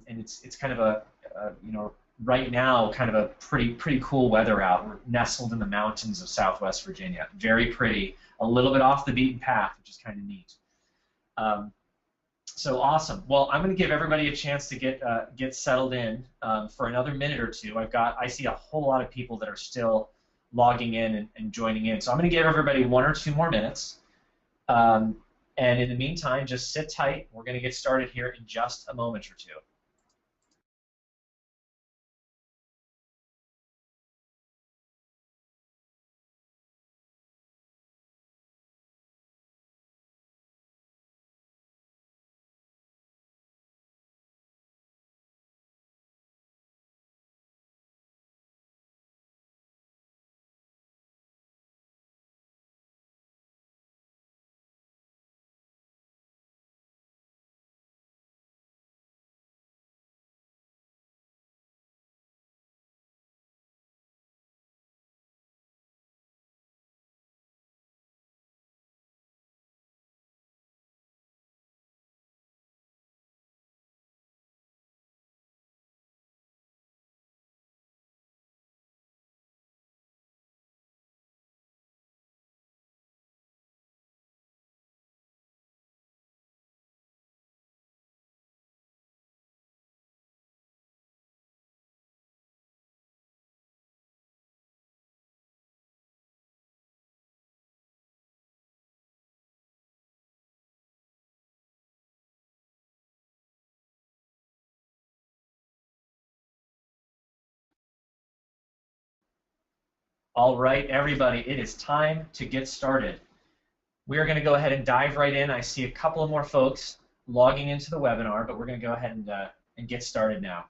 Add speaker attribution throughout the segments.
Speaker 1: and it's kind of right now kind of a pretty cool weather out. We're nestled in the mountains of Southwest Virginia. Very pretty, a little bit off the beaten path, which is kind of neat. So awesome. Well, I'm going to give everybody a chance to get settled in for another minute or two. I see a whole lot of people that are still logging in and joining in. So I'm going to give everybody 1 or 2 more minutes. And in the meantime, just sit tight. We're going to get started here in just a moment or two. All right, everybody, it is time to get started. We are going to go ahead and dive right in. I see a couple of more folks logging into the webinar, but we're going to go ahead and get started now.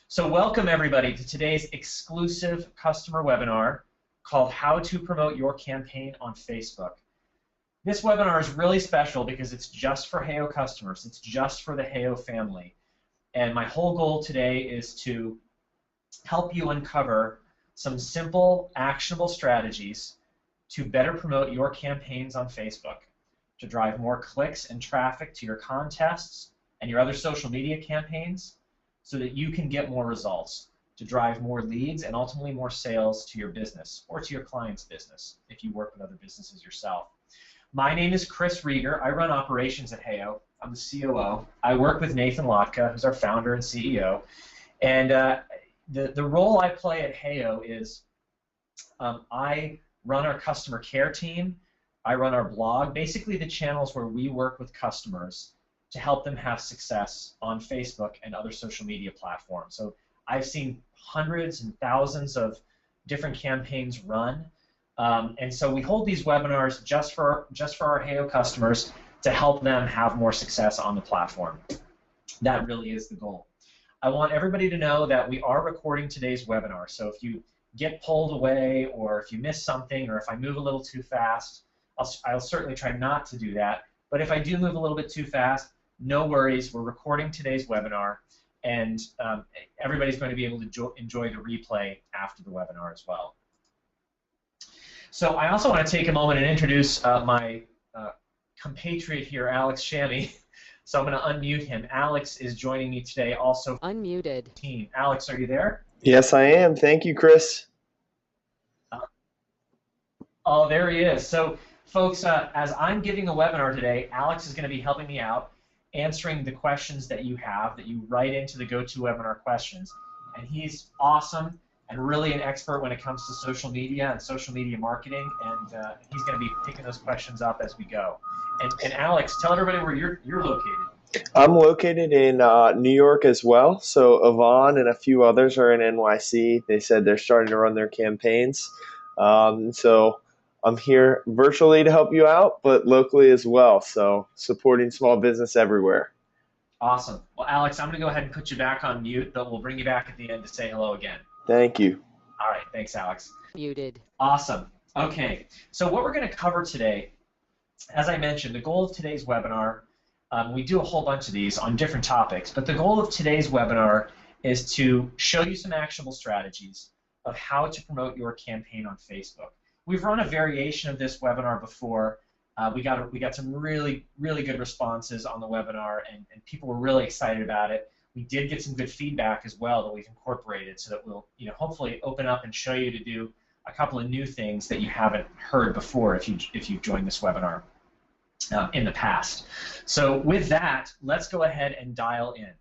Speaker 1: So welcome, everybody, to today's exclusive customer webinar called How to Promote Your Campaign on Facebook. This webinar is really special because it's just for Heyo customers. It's just for the Heyo family. And my whole goal today is to help you uncover some simple, actionable strategies to better promote your campaigns on Facebook, to drive more clicks and traffic to your contests and your other social media campaigns so that you can get more results, to drive more leads and ultimately more sales to your business or to your client's business if you work with other businesses yourself. My name is Chris Rieger. I run operations at Heyo. I'm the COO. I work with Nathan Lotka, who's our founder and CEO. And the role I play at Heyo is I run our customer care team. I run our blog, basically the channels where we work with customers to help them have success on Facebook and other social media platforms. So I've seen hundreds and thousands of different campaigns run. And so we hold these webinars just for our Heyo customers to help them have more success on the platform. That really is the goal. I want everybody to know that we are recording today's webinar. So if you get pulled away or if you miss something or if I move a little too fast, I'll certainly try not to do that. But if I do move a little bit too fast, no worries. We're recording today's webinar, and everybody's going to be able to enjoy the replay after the webinar as well. So I also want to take a moment and introduce my compatriot here, Alex Shammy. So I'm going to unmute him. Alex is joining me today also.
Speaker 2: Unmuted.
Speaker 1: Team. Alex, are you there?
Speaker 3: Yes, I am. Thank you, Chris.
Speaker 1: Oh, there he is. So, folks, as I'm giving a webinar today, Alex is going to be helping me out, answering the questions that you have, that you write into the GoToWebinar questions. And he's awesome and really an expert when it comes to social media and social media marketing, and he's going to be picking those questions up as we go. And Alex, tell everybody where you're located.
Speaker 3: I'm located in New York as well. So Yvonne and a few others are in NYC. They said they're starting to run their campaigns. So I'm here virtually to help you out, but locally as well. So supporting small business everywhere.
Speaker 1: Awesome. Well, Alex, I'm going to go ahead and put you back on mute, but we'll bring you back at the end to say hello again.
Speaker 3: Thank you.
Speaker 1: All right. Thanks, Alex.
Speaker 2: Muted.
Speaker 1: Awesome. Okay. So what we're going to cover today, as I mentioned, the goal of today's webinar, we do a whole bunch of these on different topics, but the goal of today's webinar is to show you some actionable strategies of how to promote your campaign on Facebook. We've run a variation of this webinar before. We got some really good responses on the webinar, and people were really excited about it. we did get some good feedback as well that we've incorporated, so that we'll hopefully open up and show you to do a couple of new things that you haven't heard before if you've joined this webinar in the past. So with that, let's go ahead and dial in.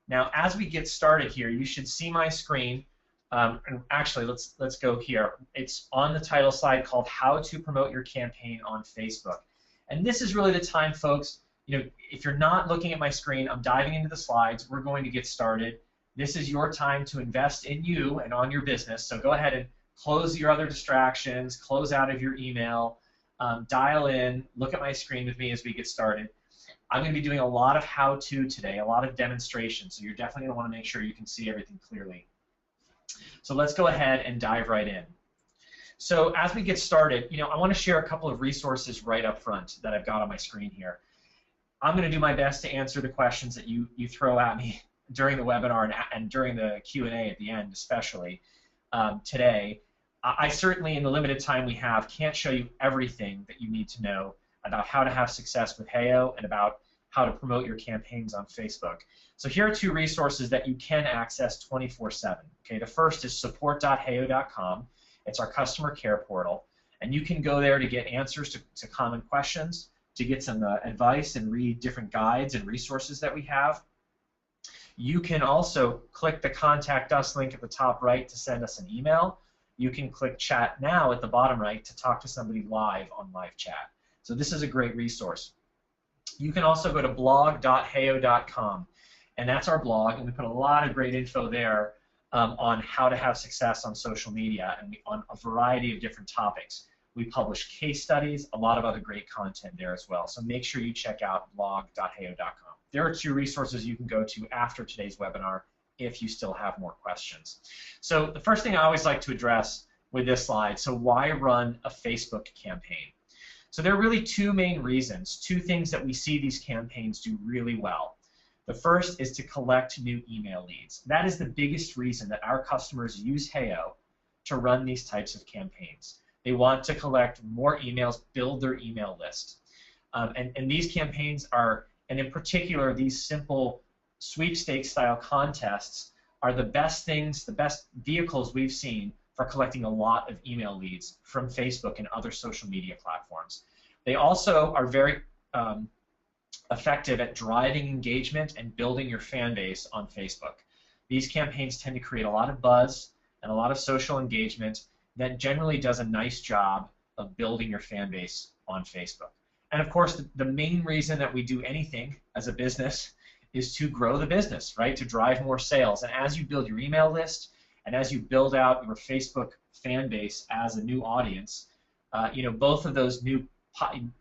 Speaker 1: Now, as we get started here, you should see my screen. And actually, let's go here. It's on the title slide called "How to Promote Your Campaign on Facebook." And this is really the time, folks. If you're not looking at my screen, I'm diving into the slides. We're going to get started. This is your time to invest in you and on your business. So go ahead and close your other distractions, close out of your email, dial in, look at my screen with me as we get started. I'm going to be doing a lot of how-to today, a lot of demonstrations, so you're definitely going to want to make sure you can see everything clearly. So let's go ahead and dive right in. So as we get started, I want to share a couple of resources right up front that I've got on my screen here. I'm going to do my best to answer the questions that you throw at me during the webinar and during the Q&A at the end, especially today. I certainly, in the limited time we have, can't show you everything that you need to know about how to have success with Heyo and about how to promote your campaigns on Facebook. So here are two resources that you can access 24/7. Okay, the first is support.heyo.com. It's our customer care portal, and you can go there to get answers to common questions, to get some advice and read different guides and resources that we have. You can also click the Contact Us link at the top right to send us an email. You can click Chat Now at the bottom right to talk to somebody live on live chat. So this is a great resource. You can also go to blog.heyo.com, and that's our blog, and we put a lot of great info there on how to have success on social media and on a variety of different topics. We publish case studies, a lot of other great content there as well. So make sure you check out blog.heyo.com. There are two resources you can go to after today's webinar if you still have more questions. So the first thing I always like to address with this slide, so why run a Facebook campaign? So there are really two main reasons, two things that we see these campaigns do really well. The first is to collect new email leads. That is the biggest reason that our customers use Heyo to run these types of campaigns. They want to collect more emails, build their email list. And these campaigns are, and in particular these simple sweepstakes-style contests, are the best things, the best vehicles we've seen for collecting a lot of email leads from Facebook and other social media platforms. They also are very effective at driving engagement and building your fan base on Facebook. These campaigns tend to create a lot of buzz and a lot of social engagement that generally does a nice job of building your fan base on Facebook. And of course, the main reason that we do anything as a business is to grow the business, right? To drive more sales. And as you build your email list and as you build out your Facebook fan base as a new audience, both of those new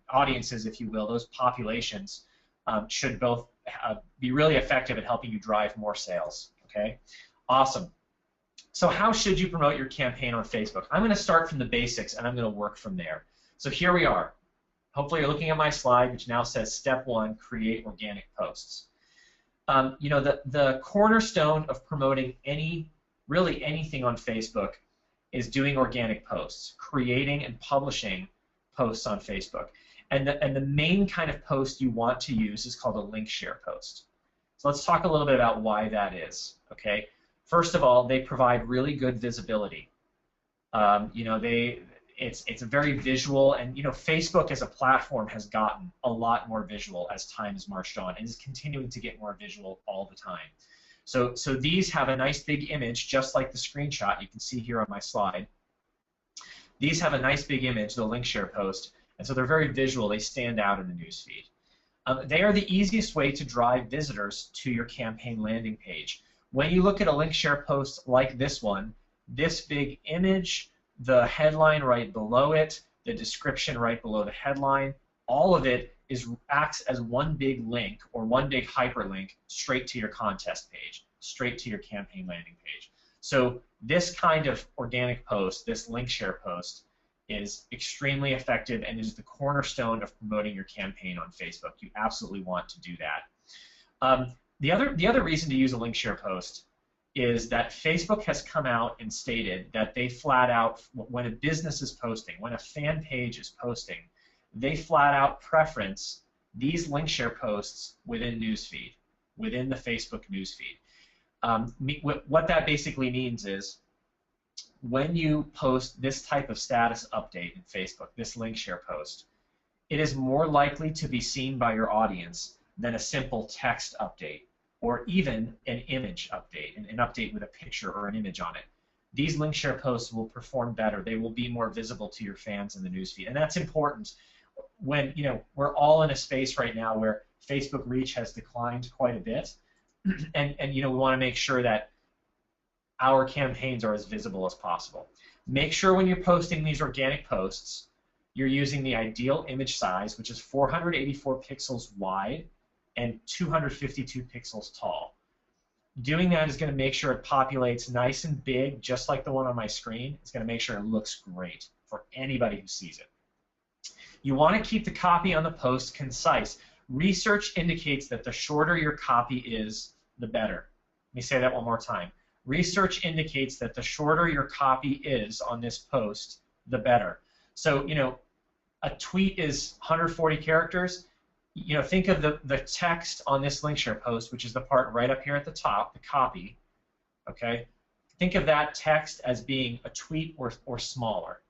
Speaker 1: audiences, if you will, those populations, should both be really effective at helping you drive more sales. Okay, awesome. So how should you promote your campaign on Facebook? I'm going to start from the basics and I'm going to work from there. So here we are. Hopefully you're looking at my slide, which now says Step 1, create organic posts. The cornerstone of promoting really anything on Facebook is doing organic posts, creating and publishing posts on Facebook. And the main kind of post you want to use is called a link share post. So let's talk a little bit about why that is. Okay. First of all, they provide really good visibility. It's a very visual, and Facebook as a platform has gotten a lot more visual as time has marched on, and is continuing to get more visual all the time. So these have a nice big image, just like the screenshot you can see here on my slide. These have a nice big image, the link share post, and so they're very visual. They stand out in the newsfeed. They are the easiest way to drive visitors to your campaign landing page. When you look at a link share post like this one, this big image, the headline right below it, the description right below the headline, all of it acts as one big link or one big hyperlink straight to your contest page, straight to your campaign landing page. So this kind of organic post, this link share post, is extremely effective and is the cornerstone of promoting your campaign on Facebook. You absolutely want to do that. The other reason to use a link share post is that Facebook has come out and stated that they flat out, when a business is posting, when a fan page is posting, they flat out preference these link share posts within newsfeed. within the Facebook newsfeed. What that basically means is when you post this type of status update in Facebook, this link share post, it is more likely to be seen by your audience than a simple text update or even an image update, an update with a picture or an image on it. These link share posts will perform better. They will be more visible to your fans in the newsfeed, and that's important when we're all in a space right now where Facebook reach has declined quite a bit, and we want to make sure that our campaigns are as visible as possible. Make sure when you're posting these organic posts, you're using the ideal image size, which is 484 pixels wide and 252 pixels tall. Doing that is going to make sure it populates nice and big, just like the one on my screen. It's going to make sure it looks great for anybody who sees it. You want to keep the copy on the post concise. Research indicates that the shorter your copy is, the better. Let me say that one more time. Research indicates that the shorter your copy is on this post, the better. So, a tweet is 140 characters. Think of the text on this link share post, which is the part right up here at the top, the copy, okay? Think of that text as being a tweet or smaller.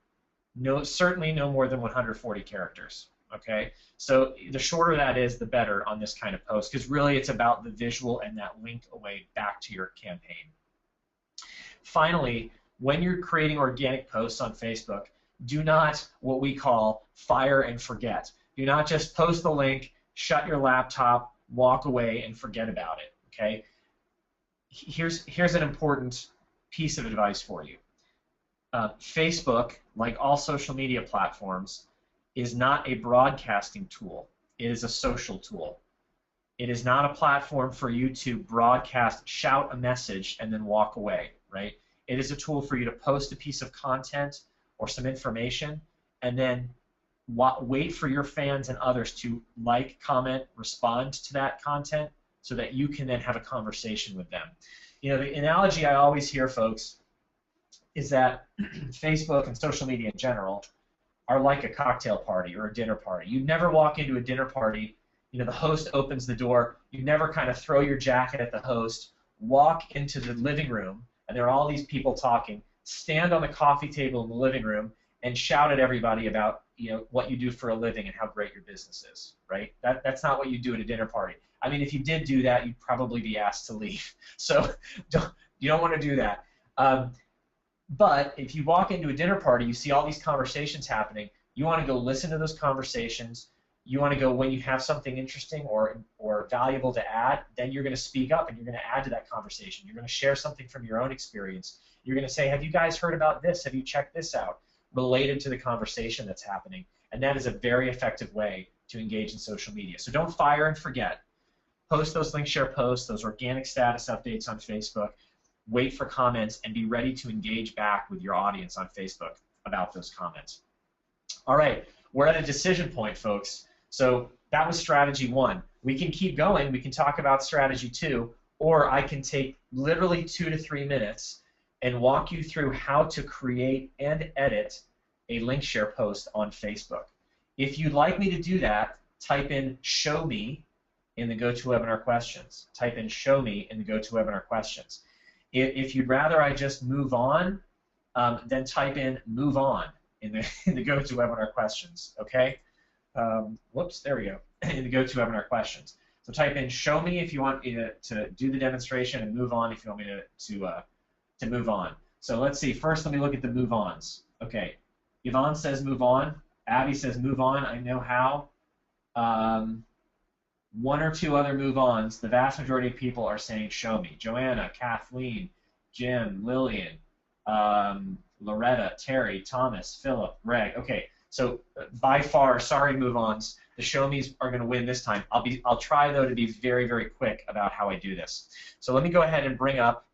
Speaker 1: Certainly no more than 140 characters, okay? So the shorter that is, the better on this kind of post, because really it's about the visual and that link away back to your campaign. Finally, when you're creating organic posts on Facebook, do not what we call fire and forget. Do not just post the link, shut your laptop, walk away, and forget about it, okay? Here's an important piece of advice for you. Facebook, like all social media platforms, is not a broadcasting tool. It is a social tool. It is not a platform for you to broadcast, shout a message, and then walk away, right? It is a tool for you to post a piece of content or some information, and then wait for your fans and others to like, comment, respond to that content so that you can then have a conversation with them. The analogy I always hear, folks, is that Facebook and social media in general are like a cocktail party or a dinner party. You never walk into a dinner party, the host opens the door, you never kind of throw your jacket at the host, walk into the living room, and there are all these people talking, stand on the coffee table in the living room and shout at everybody about what you do for a living and how great your business is, right? That's not what you do at a dinner party. I mean, if you did do that, you'd probably be asked to leave. So you don't want to do that. But if you walk into a dinner party, you see all these conversations happening, you want to go listen to those conversations. You want to go, when you have something interesting or valuable to add, then you're going to speak up and you're going to add to that conversation. You're going to share something from your own experience. You're going to say, have you guys heard about this? Have you checked this out? Related to the conversation that's happening. And that is a very effective way to engage in social media. So don't fire and forget. Post those link share posts, those organic status updates on Facebook. Wait for comments and be ready to engage back with your audience on Facebook about those comments. All right, we're at a decision point, folks. So that was strategy 1. We can keep going. We can talk about strategy 2, or I can take literally 2 to 3 minutes and walk you through how to create and edit a link share post on Facebook. If you'd like me to do that, type in "show me" in the GoToWebinar questions. Type in "show me" in the GoToWebinar questions. If you'd rather I just move on, then type in "move on" in the GoToWebinar questions. Okay? Whoops, there we go. In the GoToWebinar questions. So type in "show me" if you want me to do the demonstration, and "move on" if you want me to move on. So let's see. First, let me look at the move-ons. Okay. Yvonne says move on. Abby says move on. I know how. 1 or 2 other move-ons. The vast majority of people are saying show me. Joanna, Kathleen, Jim, Lillian, Loretta, Terry, Thomas, Philip, Greg. Okay. So by far, sorry move-ons, the show me's are going to win this time. I'll try though to be very, very quick about how I do this. So let me go ahead and bring up.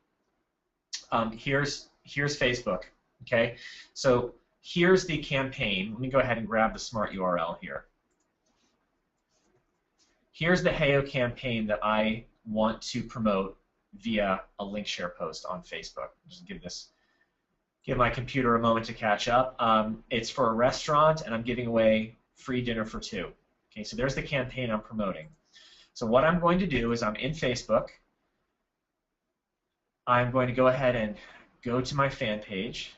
Speaker 1: Here's Facebook. Okay. So here's the campaign. Let me go ahead and grab the smart URL here. Here's the Heyo campaign that I want to promote via a link share post on Facebook. Just give my computer a moment to catch up. It's for a restaurant, and I'm giving away free dinner for 2. Okay, so there's the campaign I'm promoting. So what I'm going to do is I'm in Facebook. I'm going to go ahead and go to my fan page.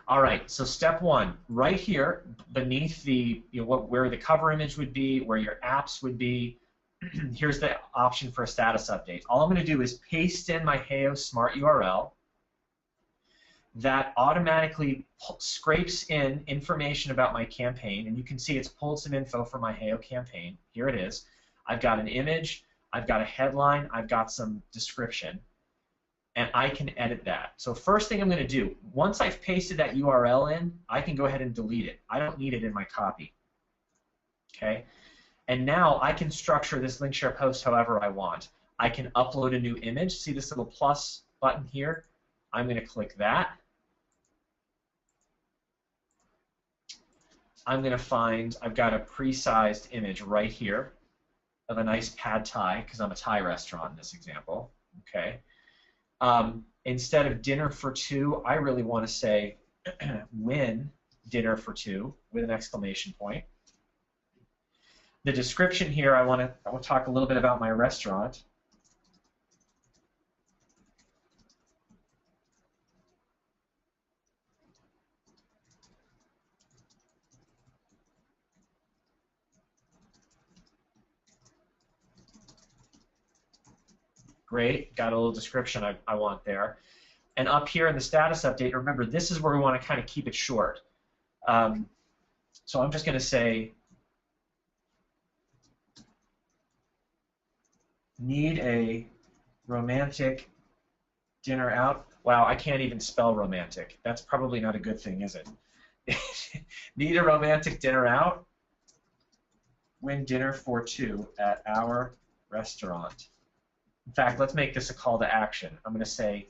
Speaker 1: All right, so step one, right here beneath the, where the cover image would be, where your apps would be, here's the option for a status update. All I'm going to do is paste in my Heyo Smart URL. That automatically scrapes in information about my campaign, and you can see it's pulled some info from my Heyo campaign. Here it is. I've got an image, I've got a headline, I've got some description, and I can edit that. So first thing I'm going to do, once I've pasted that URL in, I can go ahead and delete it. I don't need it in my copy. Okay? And now I can structure this link share post however I want. I can upload a new image. See this little plus button here? I'm going to click that. I'm going to find, I've got a pre-sized image right here of a nice pad thai, because I'm a Thai restaurant in this example. Okay. Instead of dinner for two, I really want to say win dinner for two with an exclamation point. The description here, I want to talk a little bit about my restaurant. Great, got a little description I want there. And up here in the status update, remember, this is where we want to kind of keep it short. So I'm just going to say, need a romantic dinner out. Wow, I can't even spell romantic. That's probably not a good thing, is it? Need a romantic dinner out? Win dinner for two at our restaurant. In fact, let's make this a call to action. I'm going to say,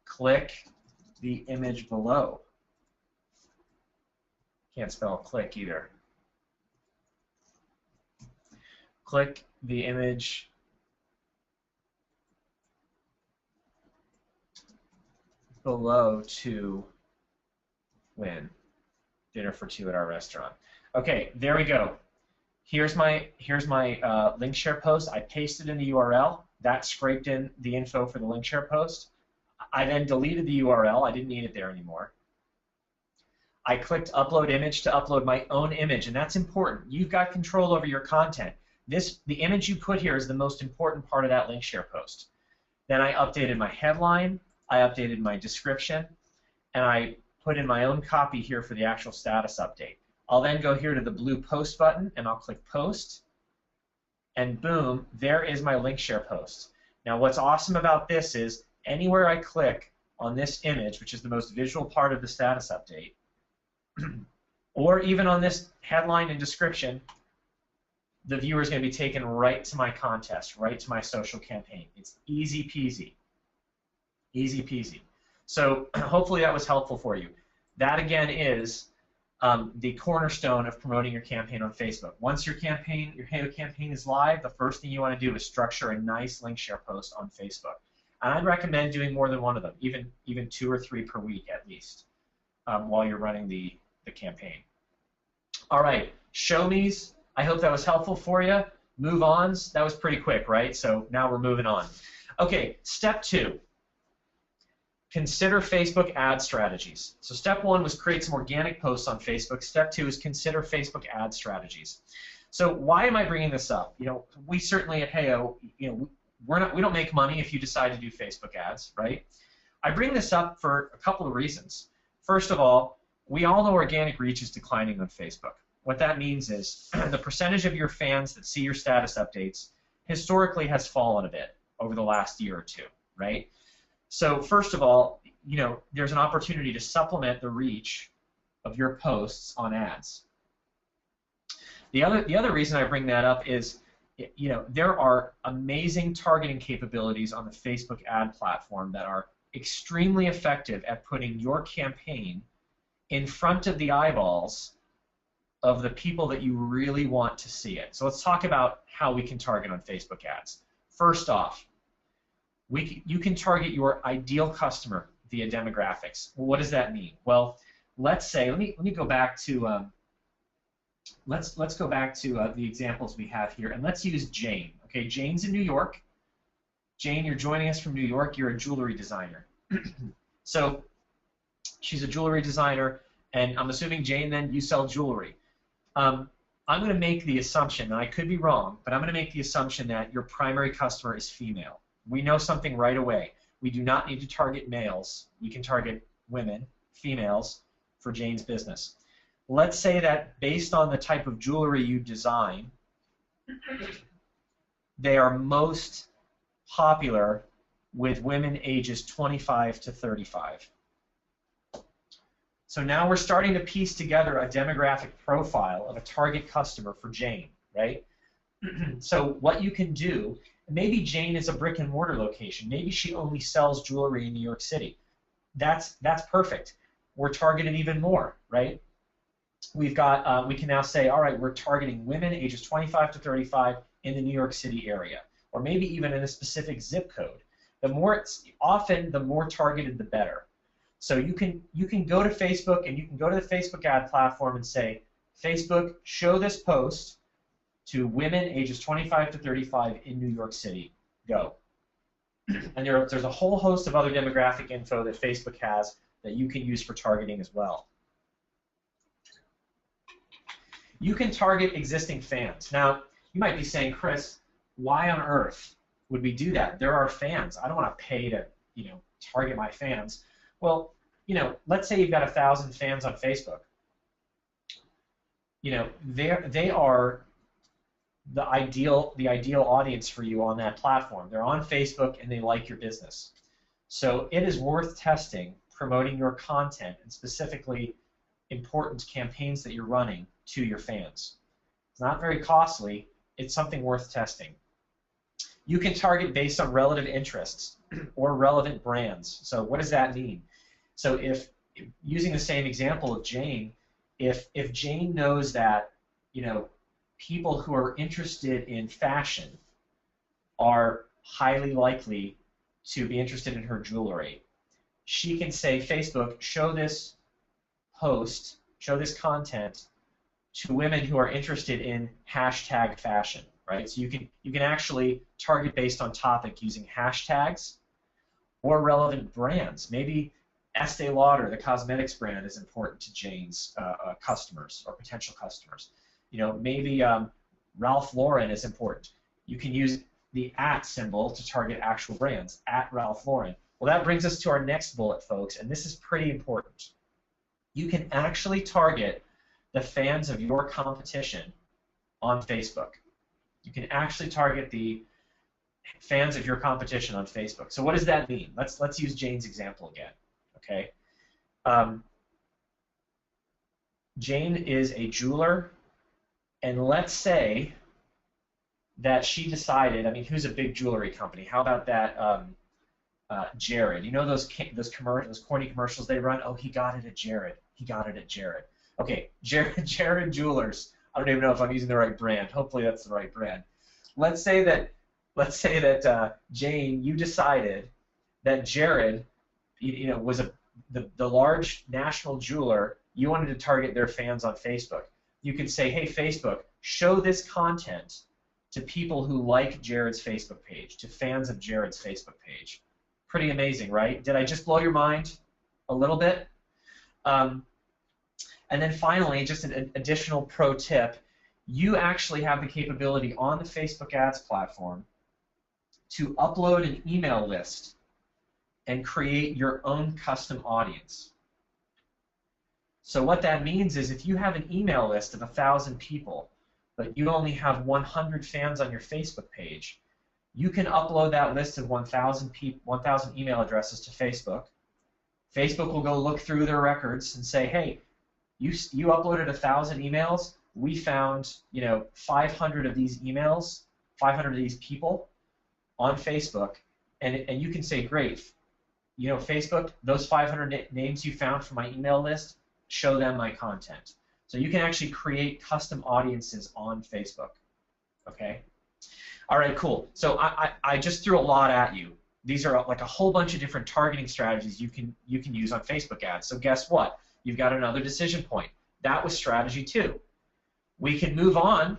Speaker 1: click the image below. Can't spell click either. Click the image below to win dinner for two at our restaurant. Okay, there we go. Here's my link share post. I pasted in the URL. That scraped in the info for the link share post. I then deleted the URL. I didn't need it there anymore. I clicked upload image to upload my own image, and that's important. You've got control over your content. The image you put here is the most important part of that link share post. Then I updated my headline, I updated my description, and I put in my own copy here for the actual status update. I'll then go here to the blue post button, and I'll click post, and boom, there is my link share post. Now what's awesome about this is anywhere I click on this image, which is the most visual part of the status update, or even on this headline and description, the viewer is going to be taken right to my contest, right to my social campaign. It's easy peasy. Easy peasy. So hopefully that was helpful for you. That again is the cornerstone of promoting your campaign on Facebook. Once your Heyo campaign is live, the first thing you want to do is structure a nice link share post on Facebook. And I'd recommend doing more than one of them, even 2 or 3 per week at least, while you're running the campaign. All right, show me's. I hope that was helpful for you. Move-ons, that was pretty quick, right? So now we're moving on. Okay, step 2. Consider Facebook ad strategies. So step 1 was create some organic posts on Facebook. Step 2 is consider Facebook ad strategies. So why am I bringing this up? We certainly at Heyo, we don't make money if you decide to do Facebook ads, right? I bring this up for a couple of reasons. First of all, we all know organic reach is declining on Facebook. What that means is the percentage of your fans that see your status updates historically has fallen a bit over the last year or two, right? So first of all, there's an opportunity to supplement the reach of your posts on ads. The other reason I bring that up is, there are amazing targeting capabilities on the Facebook ad platform that are extremely effective at putting your campaign in front of the eyeballs of the people that you really want to see it. So let's talk about how we can target on Facebook ads. First off, you can target your ideal customer via demographics. Well, what does that mean? Well, let's say, let me go back to let's go back to the examples we have here, and let's use Jane. Okay, Jane's in New York. Jane, you're joining us from New York. You're a jewelry designer. So she's a jewelry designer, and I'm assuming, Jane, then you sell jewelry. I'm going to make the assumption, and I could be wrong, but I'm going to make the assumption that your primary customer is female. We know something right away. We do not need to target males. We can target women, females, for Jane's business. Let's say that based on the type of jewelry you design, they are most popular with women ages 25 to 35. So now we're starting to piece together a demographic profile of a target customer for Jane, right? So what you can do, maybe Jane is a brick and mortar location. Maybe she only sells jewelry in New York City. That's perfect. We're targeted even more, right? We've got, we can now say, all right, we're targeting women ages 25 to 35 in the New York City area, or maybe even in a specific zip code. The more often, the more targeted, the better. So you can go to Facebook, and you can go to the Facebook ad platform and say, Facebook, show this post to women ages 25 to 35 in New York City. Go. And there's a whole host of other demographic info that Facebook has that you can use for targeting as well. You can target existing fans. Now, you might be saying, Chris, why on earth would we do that? There are fans. I don't want to pay to, target my fans. Well, let's say you've got 1,000 fans on Facebook. They are the ideal audience for you on that platform. They're on Facebook and they like your business. So it is worth testing, promoting your content, and specifically important campaigns that you're running to your fans. It's not very costly. It's something worth testing. You can target based on relative interests or relevant brands. So what does that mean? So if, using the same example of Jane, if Jane knows that, people who are interested in fashion are highly likely to be interested in her jewelry, she can say, Facebook, show this post, show this content to women who are interested in hashtag fashion, right? So you can actually target based on topic using hashtags or relevant brands. Maybe Estee Lauder, the cosmetics brand, is important to Jane's customers or potential customers. Maybe Ralph Lauren is important. You can use the @ symbol to target actual brands, @Ralph Lauren. Well, that brings us to our next bullet, folks, and this is pretty important. You can actually target the fans of your competition on Facebook. You can actually target the fans of your competition on Facebook. So what does that mean? Let's use Jane's example again. Okay. Jane is a jeweler, and let's say that she decided, who's a big jewelry company? How about that Jared? You know those corny commercials they run? Oh, he got it at Jared. He got it at Jared. Okay, Jared Jewelers. I don't even know if I'm using the right brand. Hopefully that's the right brand. Let's say that Jane, you decided that Jared, was the large national jeweler. You wanted to target their fans on Facebook. You can say, hey, Facebook, show this content to people who like Jared's Facebook page, to fans of Jared's Facebook page. Pretty amazing, right? Did I just blow your mind a little bit? And then finally, just an additional pro tip, you actually have the capability on the Facebook ads platform to upload an email list and create your own custom audience. So what that means is if you have an email list of 1,000 people, but you only have 100 fans on your Facebook page, you can upload that list of 1,000 email addresses to Facebook. Facebook will go look through their records and say, hey, you uploaded 1,000 emails. We found 500 of these emails, 500 of these people on Facebook, and you can say, great, Facebook, those 500 names you found from my email list, show them my content. So you can actually create custom audiences on Facebook. Okay. All right, cool. So I just threw a lot at you. These are like a whole bunch of different targeting strategies you can use on Facebook ads. So guess what? You've got another decision point. That was strategy 2. We can move on,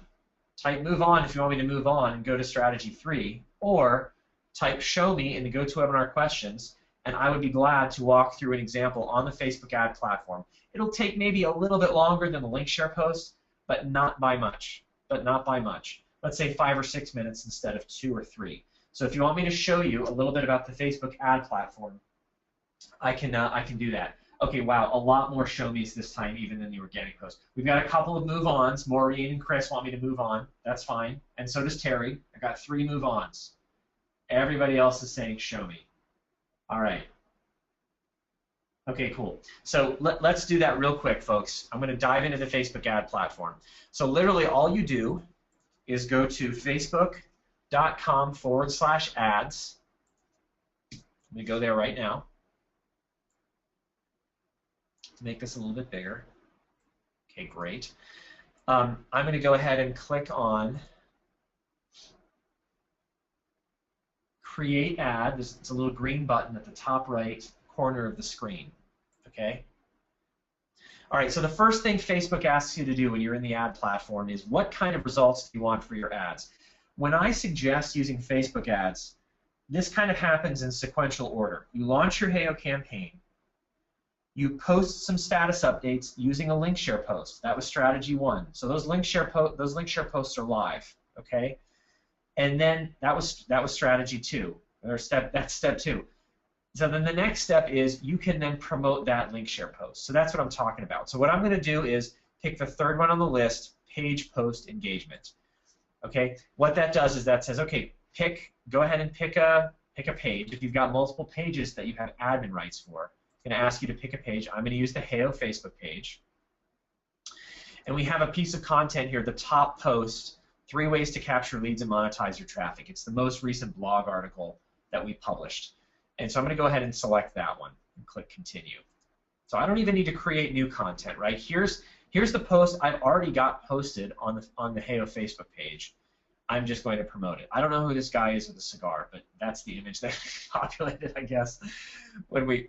Speaker 1: type move on if you want me to move on and go to strategy 3, or type show me in the GoToWebinar questions, and I would be glad to walk through an example on the Facebook ad platform. It'll take maybe a little bit longer than the link share post, but not by much. Let's say 5 or 6 minutes instead of 2 or 3. So if you want me to show you a little bit about the Facebook ad platform, I can do that. Okay, wow, a lot more show me's this time even than the organic post. We've got a couple of move-ons. Maureen and Chris want me to move on. That's fine. And so does Terry. I got 3 move-ons. Everybody else is saying show me. All right. Okay, cool. So let's do that real quick, folks. I'm going to dive into the Facebook ad platform. So literally all you do is go to facebook.com/ads. Let me go there right now to make this a little bit bigger. Okay, great. I'm going to go ahead and click on Create Ad. It's a little green button at the top right corner of the screen. Okay? All right, so the first thing Facebook asks you to do when you're in the ad platform is what kind of results do you want for your ads? When I suggest using Facebook ads, this kind of happens in sequential order. You launch your Heyo campaign. You post some status updates using a link share post. That was strategy 1. So those link share posts are live, okay? And then that was strategy 2, or that's step 2. So then the next step is you can then promote that link share post. So that's what I'm talking about. So what I'm going to do is pick the third one on the list, page post engagement. Okay? What that does is that says, okay, go ahead and pick a page. If you've got multiple pages that you have admin rights for, it's going to ask you to pick a page. I'm going to use the Heyo Facebook page. And we have a piece of content here, the top post, 3 ways to capture leads and monetize your traffic. It's the most recent blog article that we published. And so I'm going to go ahead and select that one and click continue. So I don't even need to create new content, right? Here's the post I've already got posted on the Heyo Facebook page. I'm just going to promote it. I don't know who this guy is with a cigar, but that's the image that populated, I guess, when we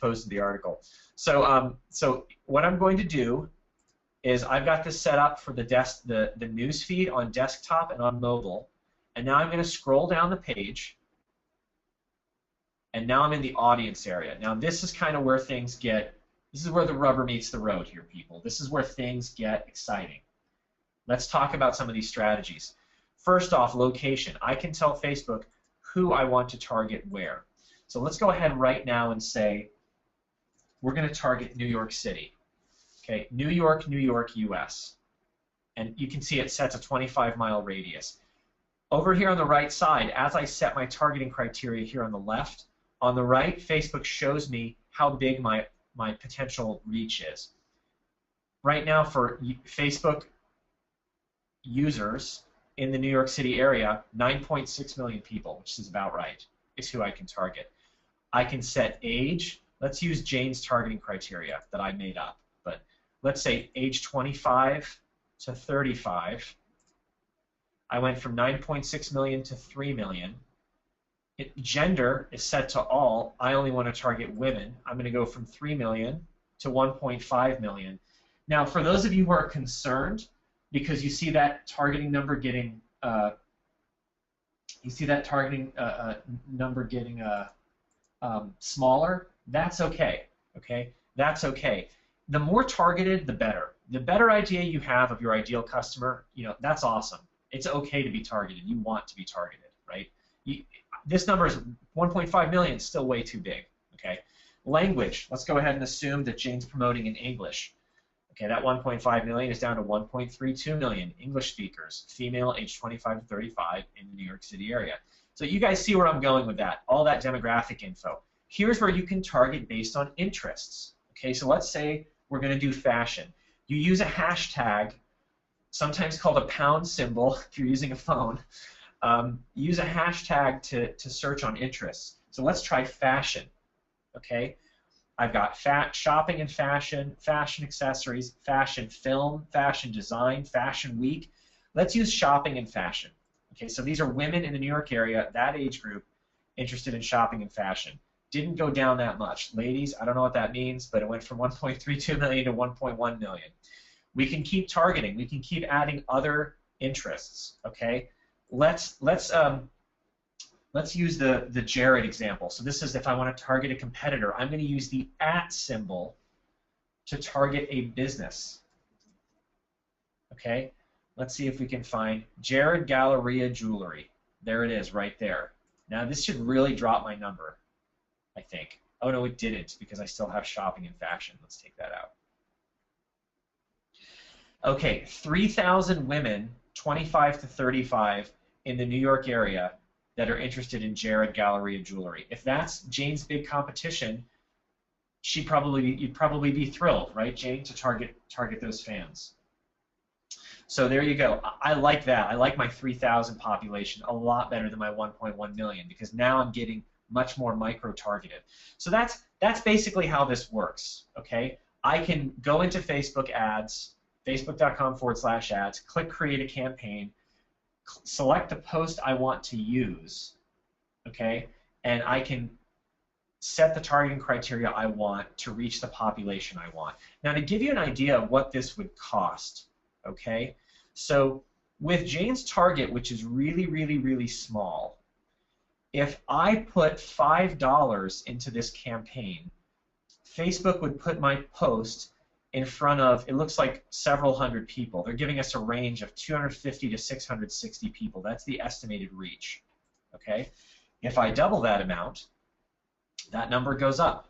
Speaker 1: posted the article. So so what I'm going to do is I've got this set up for the news feed on desktop and on mobile, and now I'm going to scroll down the page. And now I'm in the audience area. Now this is kind of where this is where the rubber meets the road here, people. This is where things get exciting. Let's talk about some of these strategies. First off, location. I can tell Facebook who I want to target where. So let's go ahead right now and say we're going to target New York City. Okay, New York, US. And you can see it sets a 25-mile radius. Over here on the right side, as I set my targeting criteria here on the left, on the right, Facebook shows me how big my potential reach is. Right now, for Facebook users in the New York City area, 9.6 million people, which is about right, is who I can target. I can set age. Let's use Jane's targeting criteria that I made up. But let's say age 25 to 35. I went from 9.6 million to 3 million. Gender is set to all. I only want to target women. I'm going to go from 3 million to 1.5 million. Now, for those of you who are concerned, because you see that targeting number getting, smaller, that's okay. Okay, that's okay. The more targeted, the better. The better idea you have of your ideal customer, that's awesome. It's okay to be targeted. You want to be targeted, right? This number is 1.5 million, still way too big. Okay. Language. Let's go ahead and assume that Jane's promoting in English. Okay, that 1.5 million is down to 1.32 million English speakers, female, age 25 to 35 in the New York City area. So you guys see where I'm going with that, all that demographic info. Here's where you can target based on interests. Okay, so let's say we're going to do fashion. You use a hashtag, sometimes called a pound symbol if you're using a phone. Use a hashtag to search on interests. So let's try fashion. Okay, I've got shopping and fashion, fashion accessories, fashion film, fashion design, fashion week. Let's use shopping and fashion. Okay, so these are women in the New York area, that age group, interested in shopping and fashion. Didn't go down that much. Ladies, I don't know what that means, but it went from 1.32 million to 1.1 million. We can keep targeting. We can keep adding other interests. Okay, let's use the Jared example. So this is if I want to target a competitor, I'm going to use the @ symbol to target a business. Okay, let's see if we can find Jared Galleria Jewelry. There it is, right there. Now this should really drop my number, I think. Oh no, it didn't because I still have shopping and fashion. Let's take that out. Okay, 3,000 women, 25 to 35, in the New York area that are interested in Jared Galleria Jewelry. If that's Jane's big competition, you'd probably be thrilled, right, Jane, to target those fans. So there you go. I like that. I like my 3,000 population a lot better than my 1.1 million because now I'm getting much more micro-targeted. So that's basically how this works. Okay, I can go into Facebook ads, facebook.com/ads, click create a campaign, select the post I want to use, okay, and I can set the targeting criteria I want to reach the population I want. Now to give you an idea of what this would cost, okay, so with Jane's target, which is really, really, really small, if I put $5 into this campaign, Facebook would put my post in front of, it looks like several hundred people. They're giving us a range of 250 to 660 people. That's the estimated reach. Okay? If I double that amount, that number goes up.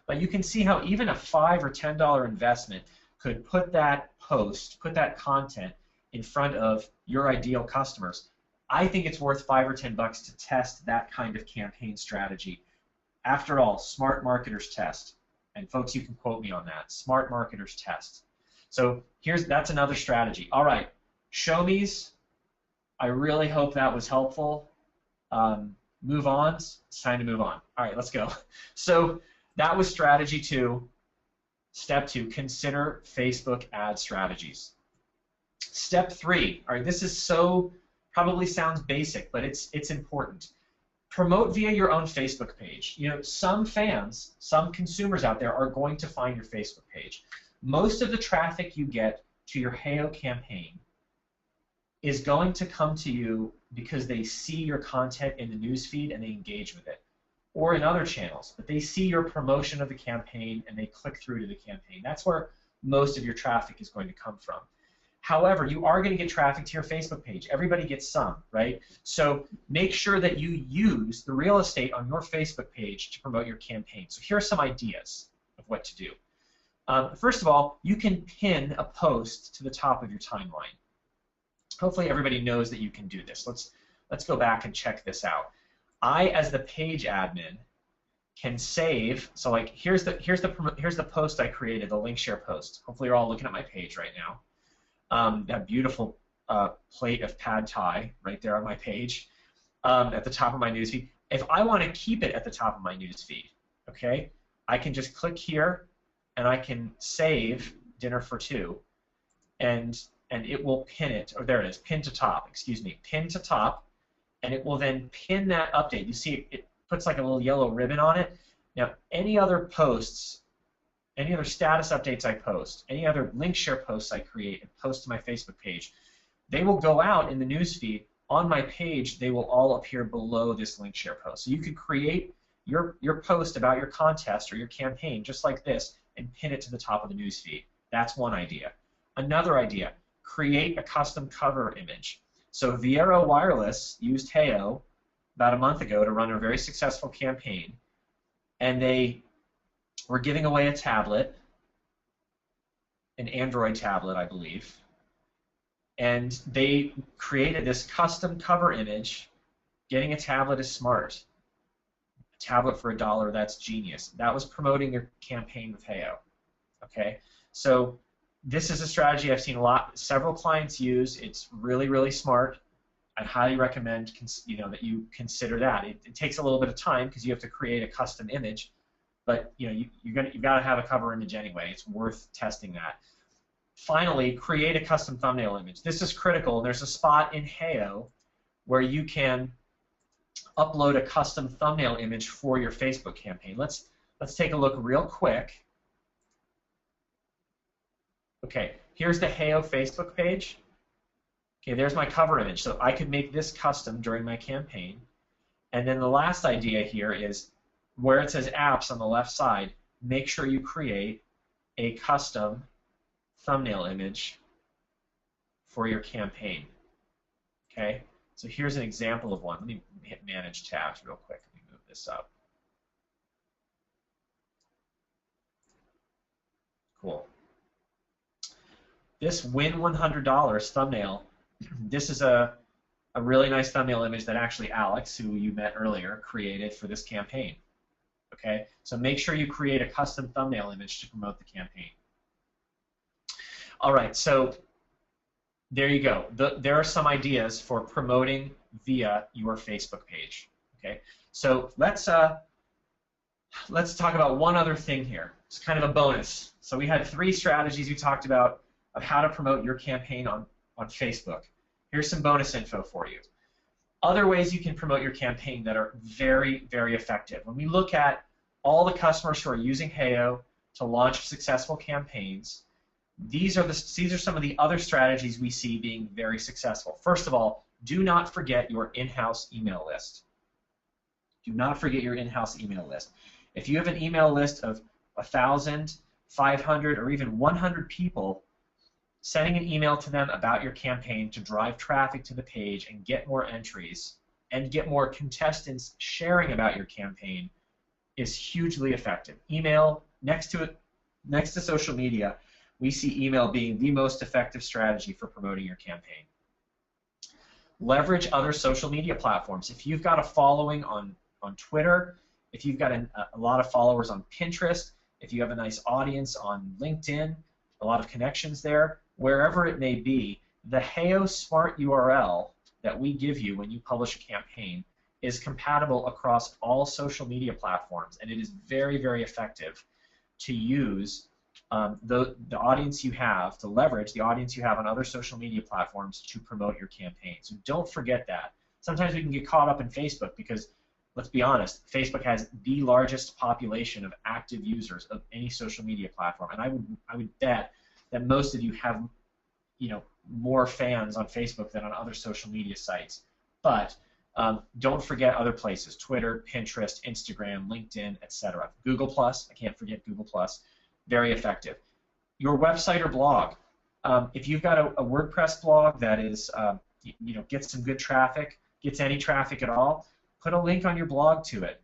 Speaker 1: But you can see how even a $5 or $10 investment could put that post, put that content in front of your ideal customers. I think it's worth $5 or $10 to test that kind of campaign strategy. After all, smart marketers test. And folks, you can quote me on that. Smart marketers test. So that's another strategy. All right, show me's. I really hope that was helpful. Move on. It's time to move on. All right, let's go. So that was strategy 2. Step 2, consider Facebook ad strategies. Step 3. All right, this is probably sounds basic, but it's important. Promote via your own Facebook page. You know, some fans, some consumers out there are going to find your Facebook page. Most of the traffic you get to your Heyo campaign is going to come to you because they see your content in the newsfeed and they engage with it, or in other channels, but they see your promotion of the campaign and they click through to the campaign. That's where most of your traffic is going to come from. However, you are going to get traffic to your Facebook page. Everybody gets some, right? So make sure that you use the real estate on your Facebook page to promote your campaign. So here are some ideas of what to do. First of all, you can pin a post to the top of your timeline. Hopefully everybody knows that you can do this. Let's go back and check this out. I, as the page admin, can save. So like here's the post I created, the link share post. Hopefully you're all looking at my page right now. That beautiful plate of pad thai right there on my page at the top of my newsfeed. If I want to keep it at the top of my newsfeed, okay, I can just click here and I can save dinner for 2, and it will pin it. Or there it is, pin to top. Excuse me, pin to top, and it will then pin that update. You see, it puts like a little yellow ribbon on it. Now, any other posts, any other status updates I post, any other link share posts I create and post to my Facebook page, they will go out in the newsfeed. On my page, they will all appear below this link share post. So you could create your post about your contest or your campaign just like this and pin it to the top of the newsfeed. That's one idea. Another idea, create a custom cover image. So Viero Wireless used Heyo about a month ago to run a very successful campaign, and they were giving away a tablet, an Android tablet, I believe, and they created this custom cover image. Getting a tablet is smart. A tablet for $1, that's genius. That was promoting your campaign with Heyo. Okay, so this is a strategy I've seen several clients use. It's really, really smart. I highly recommend that you consider that. It takes a little bit of time because you have to create a custom image, but you've got to have a cover image anyway. It's worth testing that. Finally, create a custom thumbnail image. This is critical. There's a spot in Heyo where you can upload a custom thumbnail image for your Facebook campaign. Let's take a look real quick. Okay, here's the Heyo Facebook page. Okay, there's my cover image. So I could make this custom during my campaign. And then the last idea here is where it says apps on the left side, make sure you create a custom thumbnail image for your campaign. Okay, so here's an example of one. Let me hit Manage Tabs real quick. Let me move this up. Cool. This Win $100 thumbnail, this is a really nice thumbnail image that actually Alex, who you met earlier, created for this campaign. Okay, so make sure you create a custom thumbnail image to promote the campaign. All right, so there you go. There are some ideas for promoting via your Facebook page. Okay, so let's talk about one other thing here. It's kind of a bonus. So we had 3 strategies we talked about of how to promote your campaign on Facebook. Here's some bonus info for you. Other ways you can promote your campaign that are very, very effective. When we look at all the customers who are using Heyo to launch successful campaigns, these are some of the other strategies we see being very successful. First of all, do not forget your in-house email list. Do not forget your in-house email list. If you have an email list of 1,000, 500, or even 100 people, sending an email to them about your campaign to drive traffic to the page and get more entries and get more contestants sharing about your campaign is hugely effective. Email, next to social media, we see email being the most effective strategy for promoting your campaign. Leverage other social media platforms. If you've got a following on Twitter, if you've got a lot of followers on Pinterest, if you have a nice audience on LinkedIn, a lot of connections there, wherever it may be, the Heyo Smart URL that we give you when you publish a campaign is compatible across all social media platforms, and it is very, very effective to use the audience you have, to leverage the audience you have on other social media platforms to promote your campaign. So don't forget that. Sometimes we can get caught up in Facebook because, let's be honest, Facebook has the largest population of active users of any social media platform, and I would bet that most of you have, more fans on Facebook than on other social media sites. But don't forget other places: Twitter, Pinterest, Instagram, LinkedIn, etc. Google Plus, I can't forget Google Plus, very effective. Your website or blog. If you've got a WordPress blog that is, gets some good traffic, gets any traffic at all, put a link on your blog to it,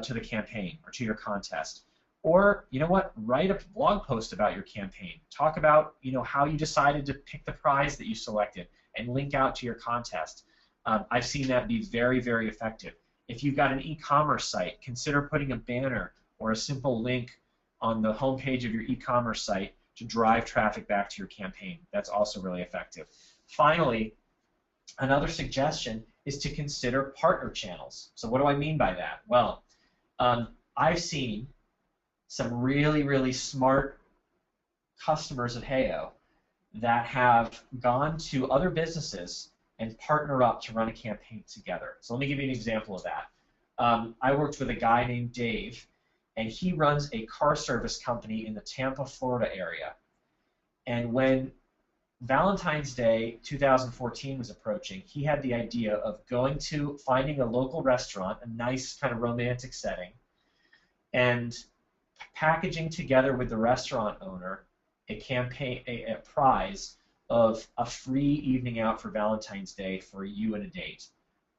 Speaker 1: to the campaign or to your contest. Or, you know what, write a blog post about your campaign. Talk about, how you decided to pick the prize that you selected and link out to your contest. I've seen that be very, very effective. If you've got an e-commerce site, consider putting a banner or a simple link on the homepage of your e-commerce site to drive traffic back to your campaign. That's also really effective. Finally, another suggestion is to consider partner channels. So what do I mean by that? Well, I've seen some really, really smart customers of Heyo that have gone to other businesses and partner up to run a campaign together. So let me give you an example of that. I worked with a guy named Dave, and he runs a car service company in the Tampa, Florida area. And when Valentine's Day 2014 was approaching, he had the idea of finding a local restaurant, a nice kind of romantic setting, and packaging together with the restaurant owner a prize of a free evening out for Valentine's Day for you and a date.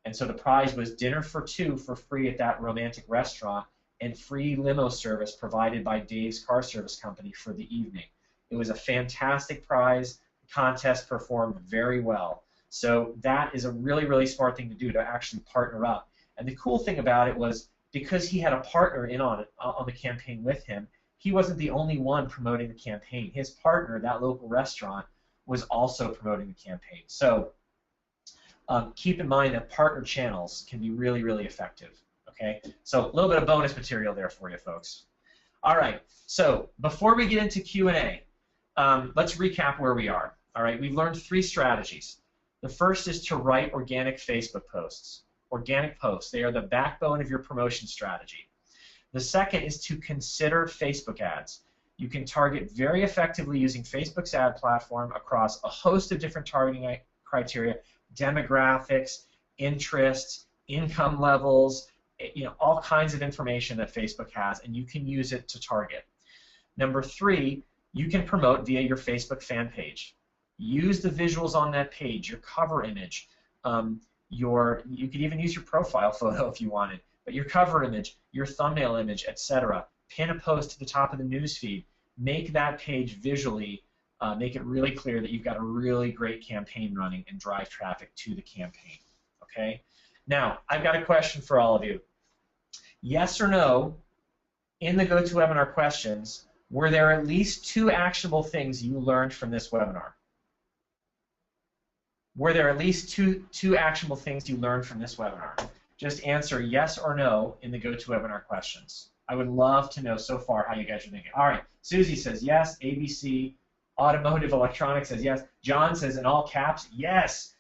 Speaker 1: And so the prize was dinner for 2 for free at that romantic restaurant and free limo service provided by Dave's car service company for the evening. It was a fantastic prize. The contest performed very well. So that is a really, really smart thing to do, to actually partner up. And the cool thing about it was, because he had a partner in on the campaign with him, he wasn't the only one promoting the campaign. His partner, that local restaurant, was also promoting the campaign. So keep in mind that partner channels can be really, really effective. Okay, so a little bit of bonus material there for you, folks. All right, so before we get into Q&A, let's recap where we are. All right, we've learned 3 strategies. The first is to write organic Facebook posts. Organic posts, they are the backbone of your promotion strategy. The second is to consider Facebook ads. You can target very effectively using Facebook's ad platform across a host of different targeting criteria, demographics, interests, income levels, all kinds of information that Facebook has, and you can use it to target. Number 3, you can promote via your Facebook fan page. Use the visuals on that page, your cover image, you could even use your profile photo if you wanted, but your cover image, your thumbnail image, etc. Pin a post to the top of the newsfeed. Make that page visually, make it really clear that you've got a really great campaign running and drive traffic to the campaign. Okay? Now, I've got a question for all of you. Yes or no, in the GoToWebinar questions, were there at least 2 actionable things you learned from this webinar? Were there at least two actionable things you learned from this webinar? Just answer yes or no in the GoToWebinar questions. I would love to know so far how you guys are thinking. All right, Susie says yes, ABC, Automotive Electronics says yes, John says in all caps, yes.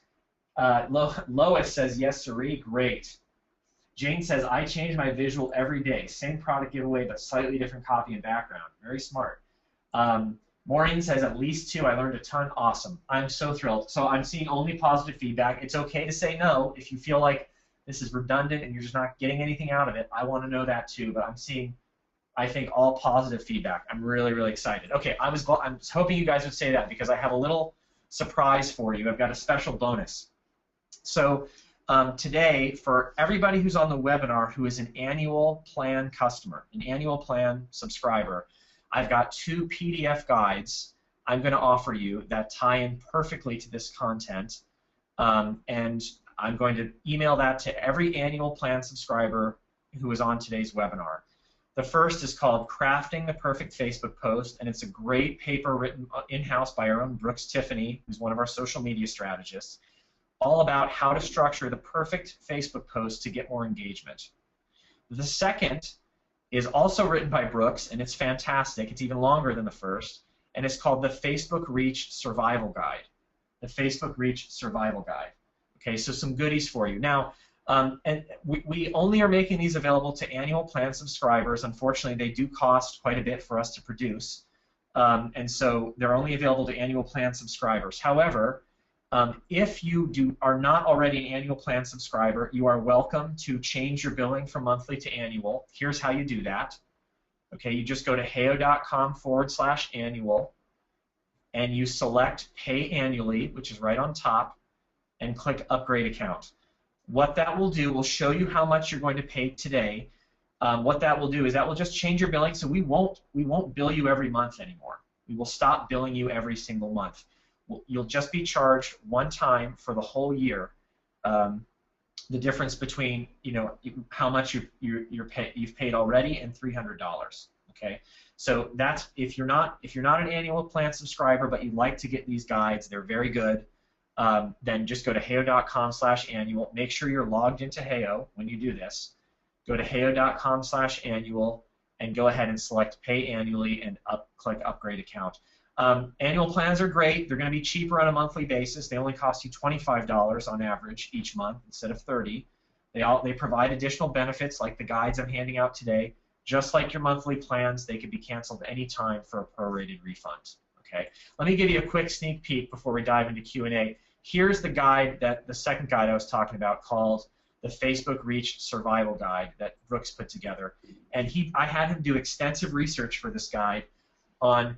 Speaker 1: Lois says yes, sirree, great. Jane says, I change my visual every day. Same product giveaway, but slightly different copy and background. Very smart. Maureen says, at least 2. I learned a ton. Awesome. I'm so thrilled. So I'm seeing only positive feedback. It's okay to say no if you feel like this is redundant and you're just not getting anything out of it. I want to know that too, but I'm seeing, I think, all positive feedback. I'm really, really excited. Okay, I'm hoping you guys would say that because I have a little surprise for you. I've got a special bonus. So today, for everybody who's on the webinar who is an annual plan customer, an annual plan subscriber, I've got 2 PDF guides I'm going to offer you that tie in perfectly to this content, and I'm going to email that to every annual plan subscriber who is on today's webinar. The first is called Crafting the Perfect Facebook Post, and it's a great paper written in-house by our own Brooks Tiffany, who's one of our social media strategists, all about how to structure the perfect Facebook post to get more engagement. The second is also written by Brooks, and it's fantastic. It's even longer than the first, and it's called the Facebook Reach Survival Guide. The Facebook Reach Survival Guide. Okay, so some goodies for you. Now, and we only are making these available to annual plan subscribers. Unfortunately, they do cost quite a bit for us to produce, and so they're only available to annual plan subscribers. However, if you are not already an annual plan subscriber, you are welcome to change your billing from monthly to annual. Here's how you do that. Okay, you just go to heyo.com/annual, and you select Pay Annually, which is right on top, and click Upgrade Account. What that will do will show you how much you're going to pay today. What that will do is that will just change your billing, so we won't bill you every month anymore. We will stop billing you every single month. You'll just be charged one time for the whole year. The difference between how much you've paid already and $300. Okay, so that's if you're not an annual plan subscriber but you'd like to get these guides, they're very good. Then just go to heyo.com/annual. Make sure you're logged into Heyo when you do this. Go to heyo.com/annual and go ahead and select Pay Annually and click Upgrade Account. Annual plans are great. They're going to be cheaper on a monthly basis. They only cost you $25 on average each month instead of $30. They provide additional benefits like the guides I'm handing out today. Just like your monthly plans, they can be canceled anytime for a prorated refund. Okay. Let me give you a quick sneak peek before we dive into Q&A. Here's the guide, the second guide I was talking about, called the Facebook Reach Survival Guide that Brooks put together. And I had him do extensive research for this guide on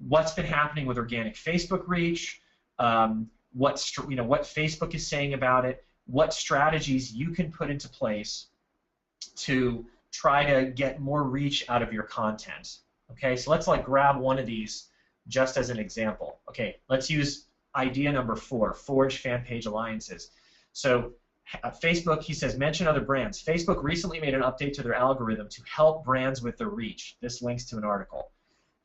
Speaker 1: what's been happening with organic Facebook reach, what Facebook is saying about it, what strategies you can put into place to try to get more reach out of your content. Okay, so let's grab one of these just as an example. Okay, let's use idea number 4, Forge Fan Page Alliances. So Facebook, he says, mention other brands. Facebook recently made an update to their algorithm to help brands with their reach. This links to an article.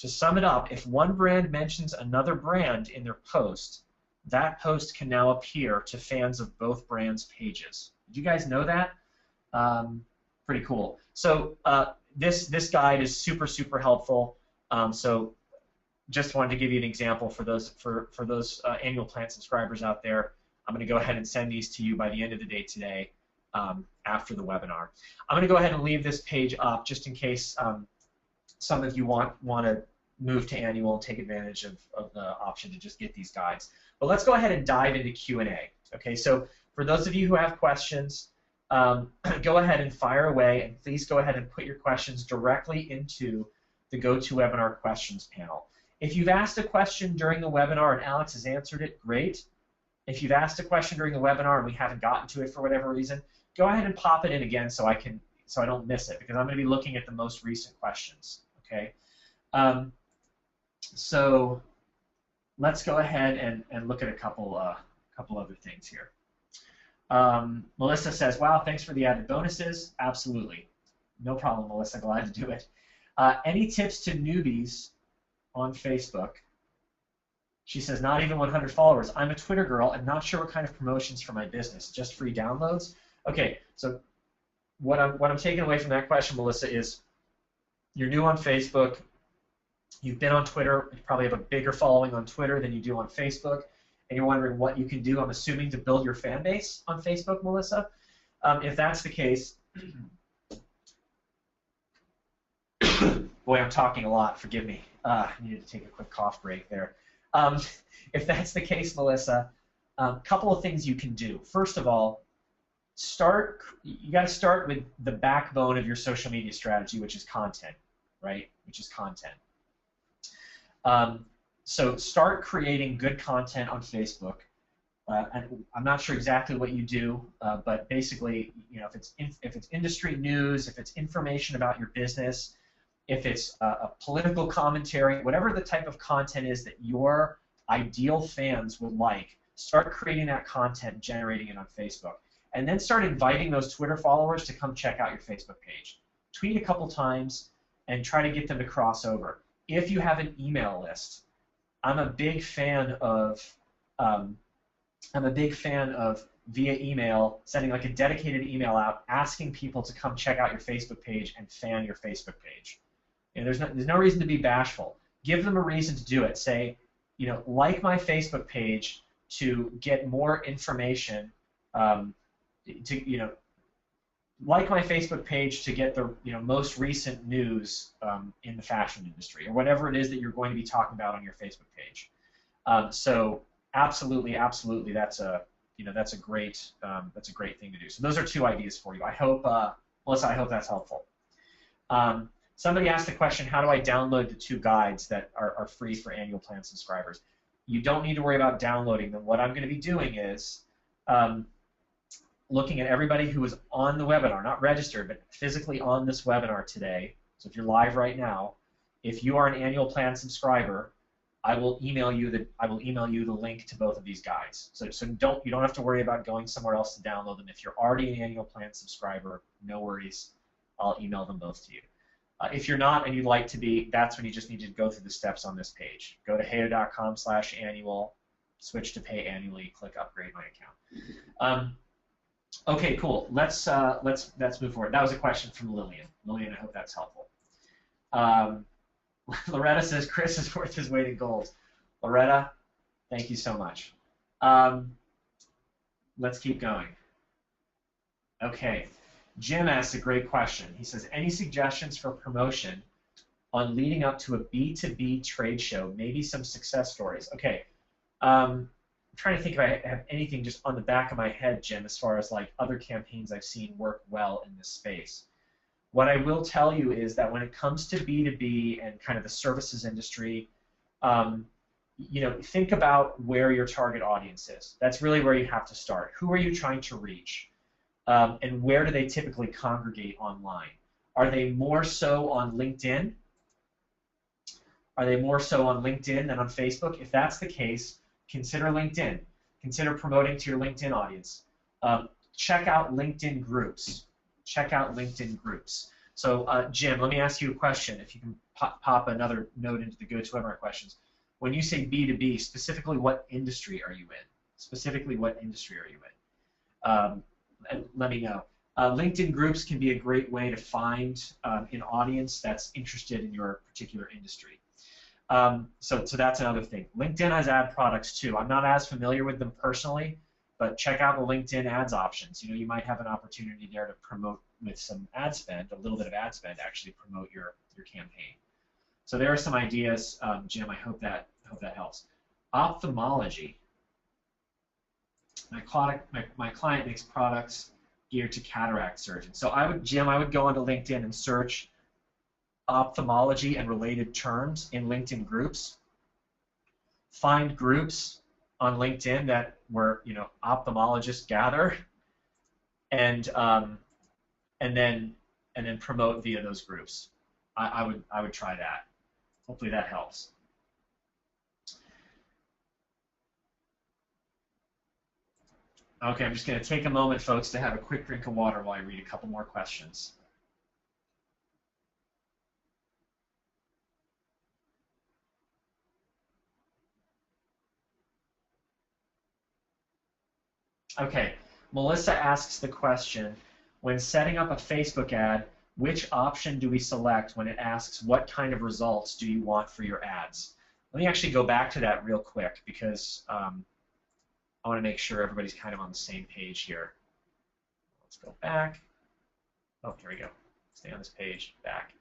Speaker 1: To sum it up, if one brand mentions another brand in their post, that post can now appear to fans of both brands' pages. Did you guys know that? Pretty cool. So this guide is super, super helpful. So just wanted to give you an example for those annual plan subscribers out there. I'm going to go ahead and send these to you by the end of the day today after the webinar. I'm going to go ahead and leave this page up just in case some of you want to move to annual and take advantage of the option to just get these guides. But let's go ahead and dive into Q&A. Okay, so for those of you who have questions, go ahead and fire away, and please go ahead and put your questions directly into the GoToWebinar questions panel. If you've asked a question during the webinar and Alex has answered it, great. If you've asked a question during the webinar and we haven't gotten to it for whatever reason, go ahead and pop it in again so I don't miss it, because I'm going to be looking at the most recent questions. Okay. So let's go ahead and look at a couple other things here. Melissa says, wow, thanks for the added bonuses. Absolutely. No problem, Melissa. Glad to do it. Any tips to newbies on Facebook? She says, not even 100 followers. I'm a Twitter girl and not sure what kind of promotions for my business. Just free downloads? Okay, so what I'm taking away from that question, Melissa, is you're new on Facebook. You've been on Twitter. You probably have a bigger following on Twitter than you do on Facebook, and you're wondering what you can do, I'm assuming, to build your fan base on Facebook, Melissa. If that's the case, boy, I'm talking a lot. Forgive me. I needed to take a quick cough break there. If that's the case, Melissa, a couple of things you can do. First of all, you got to start with the backbone of your social media strategy, which is content, right? Which is content. So start creating good content on Facebook. And I'm not sure exactly what you do, but basically, you know, if it's industry news, if it's information about your business, if it's a political commentary, whatever the type of content is that your ideal fans would like, start creating that content and generating it on Facebook. And then start inviting those Twitter followers to come check out your Facebook page. Tweet a couple times and try to get them to cross over. If you have an email list, I'm a big fan of via email, sending like a dedicated email out, asking people to come check out your Facebook page and fan your Facebook page. You know, there's no reason to be bashful. Give them a reason to do it. Say, you know, like my Facebook page to get more information. Like my Facebook page to get the most recent news in the fashion industry, or whatever it is that you're going to be talking about on your Facebook page. So absolutely, that's a great thing to do. So those are two ideas for you. I hope, Melissa, I hope that's helpful. Somebody asked the question, how do I download the two guides that are free for annual plan subscribers? You don't need to worry about downloading them. What I'm going to be doing is looking at everybody who is on the webinar, not registered, but physically on this webinar today. So if you're live right now, if you are an annual plan subscriber, I will email you the link to both of these guides. So you don't have to worry about going somewhere else to download them. If you're already an annual plan subscriber, no worries. I'll email them both to you. If you're not and you'd like to be, that's when you just need to go through the steps on this page. Go to heyo.com/annual, switch to pay annually, click upgrade my account. Okay, cool. Let's move forward. That was a question from Lillian. Lillian, I hope that's helpful. Loretta says Chris is worth his weight in gold. Loretta, thank you so much. Let's keep going. Okay. Jim asks a great question. He says, any suggestions for promotion on leading up to a B2B trade show, maybe some success stories? Okay. I'm trying to think if I have anything just on the back of my head, Jim, as far as like other campaigns I've seen work well in this space. What I will tell you is that when it comes to B2B and kind of the services industry, think about where your target audience is. That's really where you have to start. Who are you trying to reach? And where do they typically congregate online? Are they more so on LinkedIn? Are they more so on LinkedIn than on Facebook? If that's the case, consider LinkedIn. Consider promoting to your LinkedIn audience. Check out LinkedIn groups. Check out LinkedIn groups. So, Jim, let me ask you a question. If you can pop another note into the GoToWebinar questions. When you say B2B, specifically what industry are you in? Specifically, what industry are you in? And let me know. LinkedIn groups can be a great way to find an audience that's interested in your particular industry. So that's another thing. LinkedIn has ad products too. I'm not as familiar with them personally, but check out the LinkedIn ads options. You might have an opportunity there to promote with some ad spend, a little bit of ad spend, actually promote your campaign. So there are some ideas, Jim. I hope that helps. Ophthalmology. My client makes products geared to cataract surgeons. So Jim, I would go onto LinkedIn and search ophthalmology and related terms in LinkedIn groups. Find groups on LinkedIn that where ophthalmologists gather, and then promote via those groups. I would try that. Hopefully that helps. Okay, I'm just going to take a moment, folks, to have a quick drink of water while I read a couple more questions. Okay, Melissa asks the question, when setting up a Facebook ad, which option do we select when it asks what kind of results do you want for your ads? Let me actually go back to that real quick because I want to make sure everybody's kind of on the same page here. Let's go back. Oh, here we go. Stay on this page, back.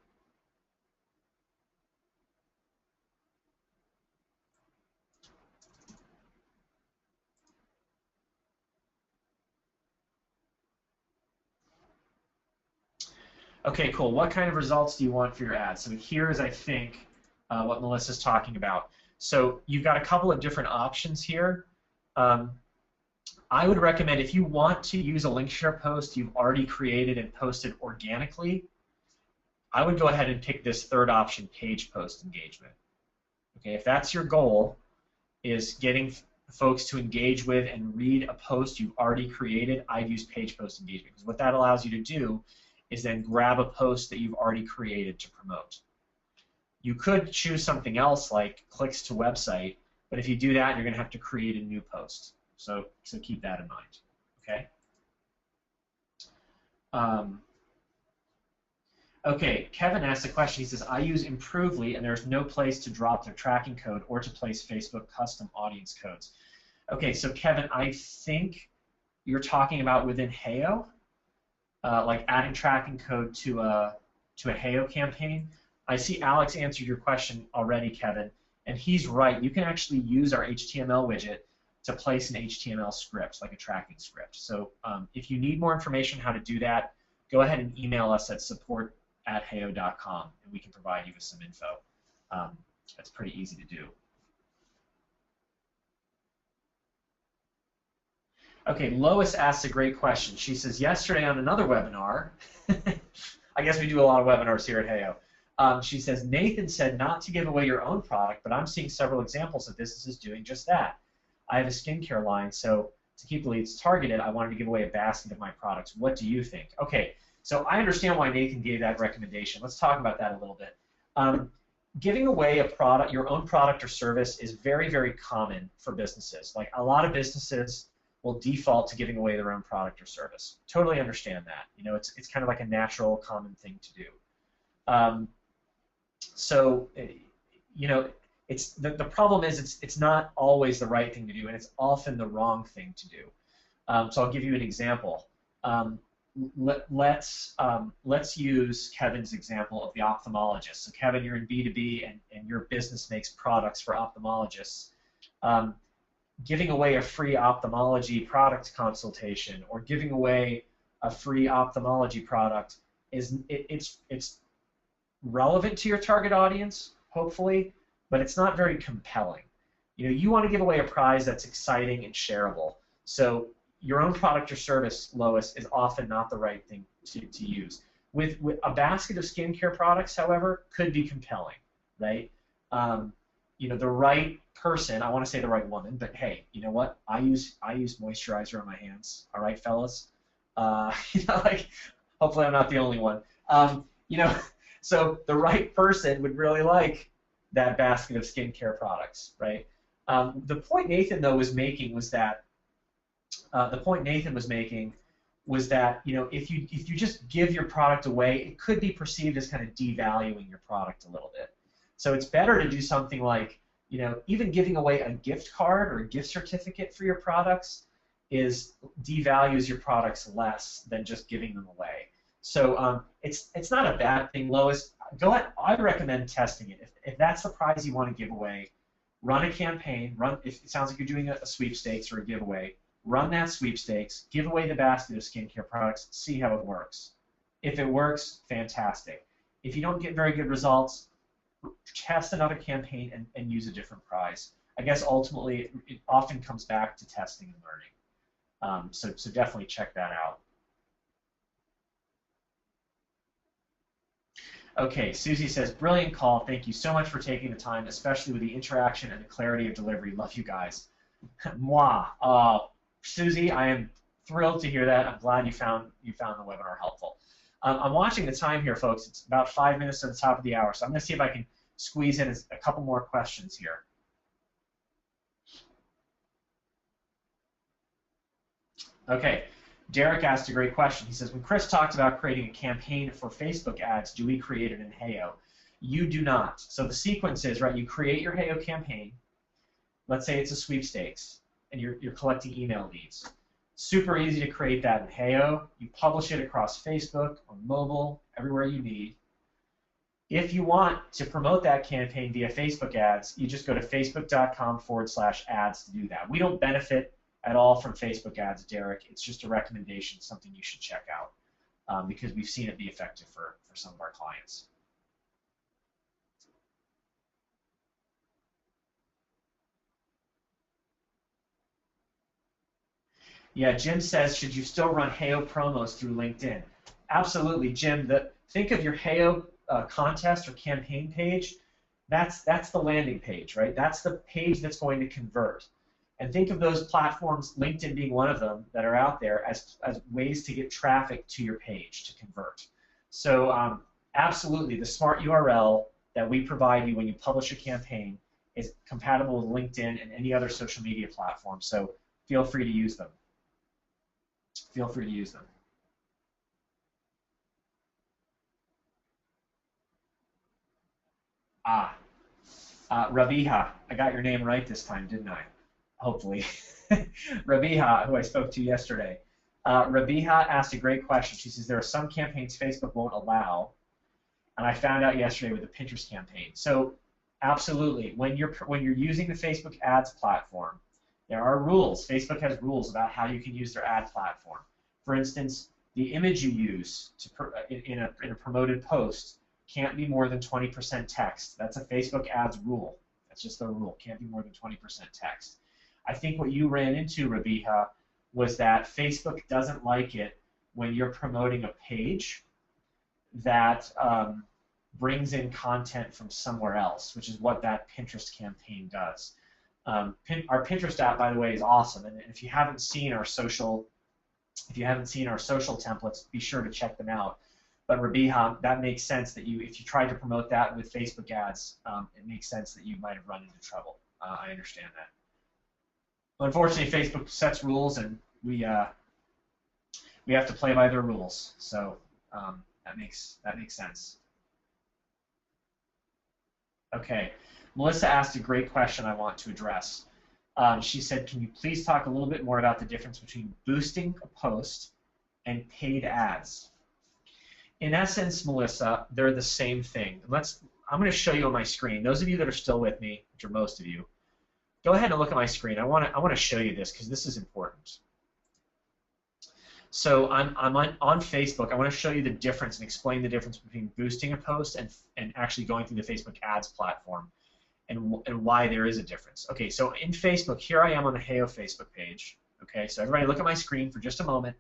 Speaker 1: Okay, cool. What kind of results do you want for your ads? So here's, I think, what Melissa's talking about. So you've got a couple of different options here. I would recommend if you want to use a link share post you've already created and posted organically, I would go ahead and pick this third option, page post engagement. Okay, if that's your goal, is getting folks to engage with and read a post you've already created, I'd use page post engagement. Because what that allows you to do is then grab a post that you've already created to promote. You could choose something else like clicks to website, but if you do that, you're going to have to create a new post. So keep that in mind. Okay. Okay, Kevin asked a question. He says, I use Improvely, and there's no place to drop their tracking code or to place Facebook custom audience codes. Okay, so Kevin, I think you're talking about within Heyo, like adding tracking code to a Heyo campaign. I see Alex answered your question already, Kevin, and he's right. You can actually use our HTML widget to place an HTML script, like a tracking script. So if you need more information how to do that, go ahead and email us at support@heyo.com, and we can provide you with some info. That's pretty easy to do. Okay, Lois asks a great question. She says, yesterday on another webinar, I guess we do a lot of webinars here at Heyo. She says, Nathan said not to give away your own product, but I'm seeing several examples of businesses doing just that. I have a skincare line, so to keep the leads targeted, I wanted to give away a basket of my products. What do you think? Okay, so I understand why Nathan gave that recommendation. Let's talk about that a little bit. Giving away a product, your own product or service, is very, very common for businesses. Like a lot of businesses will default to giving away their own product or service. Totally understand that. You know, it's kind of like a natural, common thing to do. So, you know, it's the problem is it's not always the right thing to do, and it's often the wrong thing to do. So I'll give you an example. Let's use Kevin's example of the ophthalmologist. So Kevin, you're in B2B, and your business makes products for ophthalmologists. Giving away a free ophthalmology product consultation or giving away a free ophthalmology product it's relevant to your target audience, hopefully, but it's not very compelling. You know, you want to give away a prize that's exciting and shareable. So your own product or service, Lois, is often not the right thing to use. With a basket of skincare products, however, could be compelling, right? You know, the right person, I want to say the right woman, but hey, you know what? I use moisturizer on my hands. All right, fellas. You know, like, hopefully I'm not the only one. You know, so the right person would really like that basket of skincare products, right? The point Nathan though was making was that you know, if you just give your product away, it could be perceived as kind of devaluing your product a little bit. So it's better to do something like, you know, even giving away a gift card or a gift certificate for your products devalues your products less than just giving them away. So it's not a bad thing, Lois. go ahead. I recommend testing it. If that's the prize you want to give away, run a campaign. If it sounds like you're doing a sweepstakes or a giveaway, run that sweepstakes, give away the basket of skincare products, see how it works. If it works, fantastic. If you don't get very good results, test another campaign and use a different prize. I guess ultimately it often comes back to testing and learning. So definitely check that out. Okay, Susie says, brilliant call. Thank you so much for taking the time, especially with the interaction and the clarity of delivery. Love you guys. Moi. Susie, I am thrilled to hear that. I'm glad you found the webinar helpful. I'm watching the time here, folks. It's about 5 minutes to the top of the hour, so I'm going to see if I can squeeze in a couple more questions here. Okay, Derek asked a great question. He says, when Chris talked about creating a campaign for Facebook ads, do we create it in Heyo? You do not. So the sequence is, right, you create your Heyo campaign. Let's say it's a sweepstakes, and you're collecting email leads. Super easy to create that in Heyo. You publish it across Facebook or mobile, everywhere you need. If you want to promote that campaign via Facebook ads, you just go to facebook.com/ads to do that. We don't benefit at all from Facebook ads, Derek. It's just a recommendation, something you should check out because we've seen it be effective for some of our clients. Yeah, Jim says, should you still run Heyo promos through LinkedIn? Absolutely, Jim. Think of your Heyo contest or campaign page. That's the landing page, right? That's the page that's going to convert. And think of those platforms, LinkedIn being one of them, that are out there as ways to get traffic to your page to convert. So absolutely, the smart URL that we provide you when you publish a campaign is compatible with LinkedIn and any other social media platform. So feel free to use them. Feel free to use them. Rabiha, I got your name right this time, didn't I? Hopefully. Rabiha, who I spoke to yesterday. Rabiha asked a great question. She says, there are some campaigns Facebook won't allow, and I found out yesterday with the Pinterest campaign. So absolutely, when you're using the Facebook ads platform, there are rules. Facebook has rules about how you can use their ad platform. For instance, the image you use in a promoted post can't be more than 20% text. That's a Facebook ads rule. That's just the rule. Can't be more than 20% text. I think what you ran into, Rabiha, was that Facebook doesn't like it when you're promoting a page that brings in content from somewhere else, which is what that Pinterest campaign does. Our Pinterest app, by the way, is awesome, and if you haven't seen our social templates, be sure to check them out. But Rabiha, that makes sense that if you tried to promote that with Facebook ads, it makes sense that you might have run into trouble. I understand that. Unfortunately, Facebook sets rules, and we have to play by their rules. So that makes sense. Okay, Melissa asked a great question I want to address. She said, can you please talk a little bit more about the difference between boosting a post and paid ads? In essence, Melissa, they're the same thing. I'm going to show you on my screen. Those of you that are still with me, which are most of you, go ahead and look at my screen. I want to show you this because this is important. So I'm on Facebook. I want to show you the difference and explain the difference between boosting a post and actually going through the Facebook ads platform and why there is a difference. Okay, so in Facebook, here I am on the Heyo Facebook page. Okay, so everybody look at my screen for just a moment.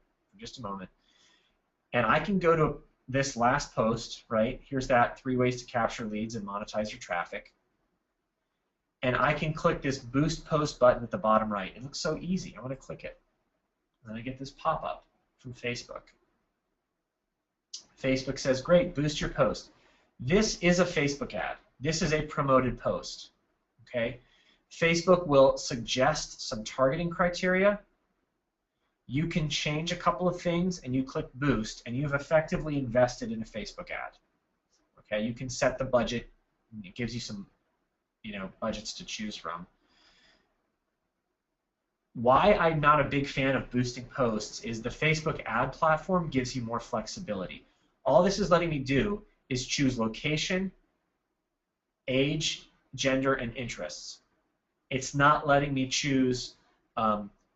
Speaker 1: And I can go to this last post, right? Here's that 3 ways to capture leads and monetize your traffic. And I can click this boost post button at the bottom right. It looks so easy. I want to click it. And then I get this pop-up from Facebook. Facebook says, great, boost your post. This is a Facebook ad. This is a promoted post. Okay? Facebook will suggest some targeting criteria. You can change a couple of things, and you click boost, and you've effectively invested in a Facebook ad. Okay? You can set the budget. It gives you some budgets to choose from. Why I'm not a big fan of boosting posts is the Facebook ad platform gives you more flexibility. All this is letting me do is choose location, age, gender, and interests. It's not letting me choose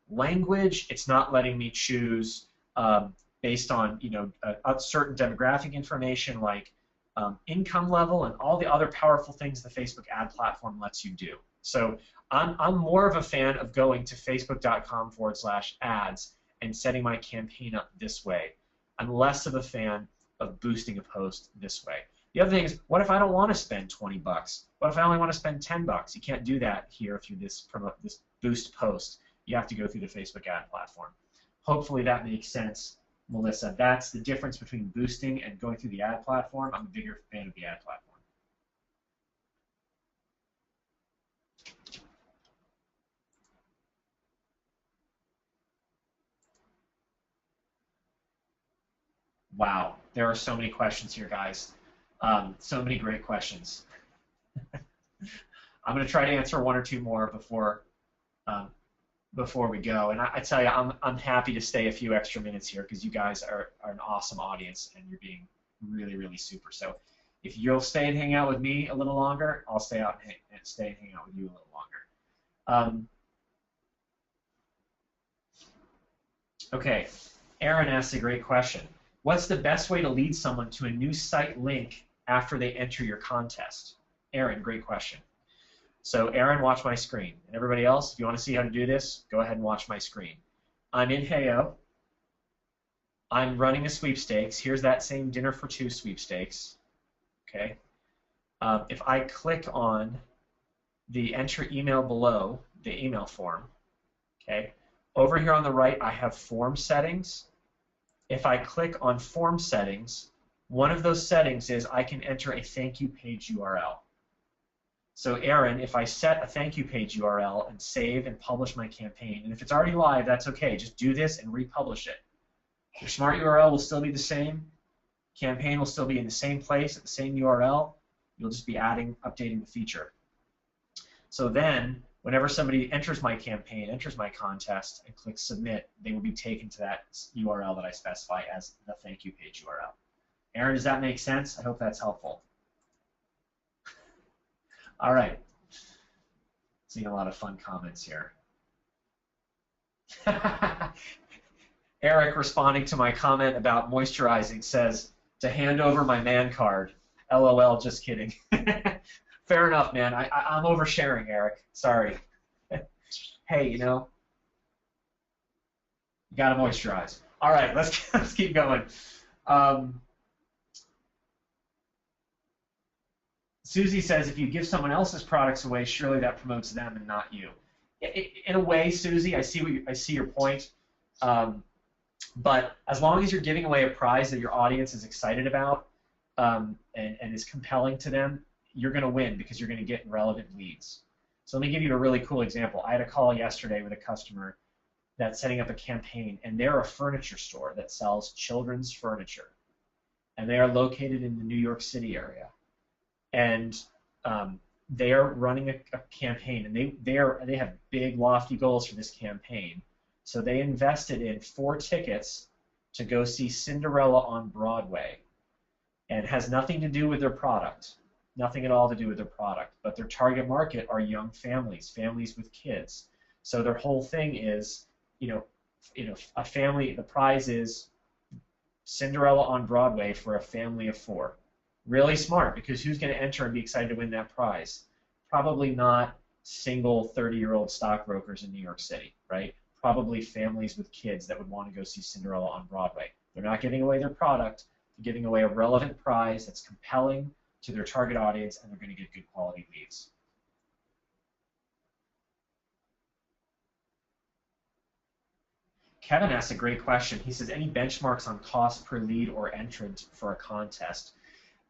Speaker 1: language. It's not letting me choose based on a certain demographic information like income level and all the other powerful things the Facebook ad platform lets you do. So I'm more of a fan of going to facebook.com/ads and setting my campaign up this way. I'm less of a fan of boosting a post this way. The other thing is, what if I don't want to spend 20 bucks? What if I only want to spend 10 bucks? You can't do that here through this boost post. You have to go through the Facebook ad platform. Hopefully that makes sense, Melissa. That's the difference between boosting and going through the ad platform. I'm a bigger fan of the ad platform. Wow, there are so many questions here, guys. So many great questions. I'm going to try to answer one or two more before we go. And I tell you, I'm happy to stay a few extra minutes here because you guys are an awesome audience and you're being really, really super. So if you'll stay and hang out with me a little longer, I'll stay and hang out with you a little longer. Okay, Aaron asked a great question. What's the best way to lead someone to a new site link after they enter your contest? Aaron, great question. So Aaron, watch my screen. And everybody else, if you want to see how to do this, go ahead and watch my screen. I'm in Heyo. I'm running a sweepstakes. Here's that same dinner for two sweepstakes. Okay. If I click on the enter email below, the email form, okay, over here on the right I have form settings. If I click on form settings, one of those settings is I can enter a thank you page URL. So Aaron, if I set a thank you page URL and save and publish my campaign, and if it's already live, that's okay. Just do this and republish it. Your smart URL will still be the same. Campaign will still be in the same place at the same URL. You'll just be updating the feature. So then, whenever somebody enters my campaign, enters my contest, and clicks submit, they will be taken to that URL that I specify as the thank you page URL. Aaron, does that make sense? I hope that's helpful. All right. Seeing a lot of fun comments here. Eric, responding to my comment about moisturizing, says, to hand over my man card. LOL, just kidding. Fair enough, man. I'm oversharing, Eric. Sorry. Hey, you gotta moisturize. All right, let's keep going. Susie says, if you give someone else's products away, surely that promotes them and not you. In a way, Susie, I see your point. But as long as you're giving away a prize that your audience is excited about and is compelling to them, you're going to win because you're going to get relevant leads. So let me give you a really cool example. I had a call yesterday with a customer that's setting up a campaign, and they're a furniture store that sells children's furniture. And they are located in the New York City area. And they are running a campaign, and they have big, lofty goals for this campaign. So they invested in 4 tickets to go see Cinderella on Broadway. And it has nothing to do with their product, nothing at all to do with their product. But their target market are young families, families with kids. So their whole thing is, a family. The prize is Cinderella on Broadway for a family of 4. Really smart, because who's going to enter and be excited to win that prize? Probably not single 30-year-old stockbrokers in New York City, right? Probably families with kids that would want to go see Cinderella on Broadway. They're not giving away their product. They're giving away a relevant prize that's compelling to their target audience, and they're going to get good quality leads. Kevin asked a great question. He says, any benchmarks on cost per lead or entrant for a contest?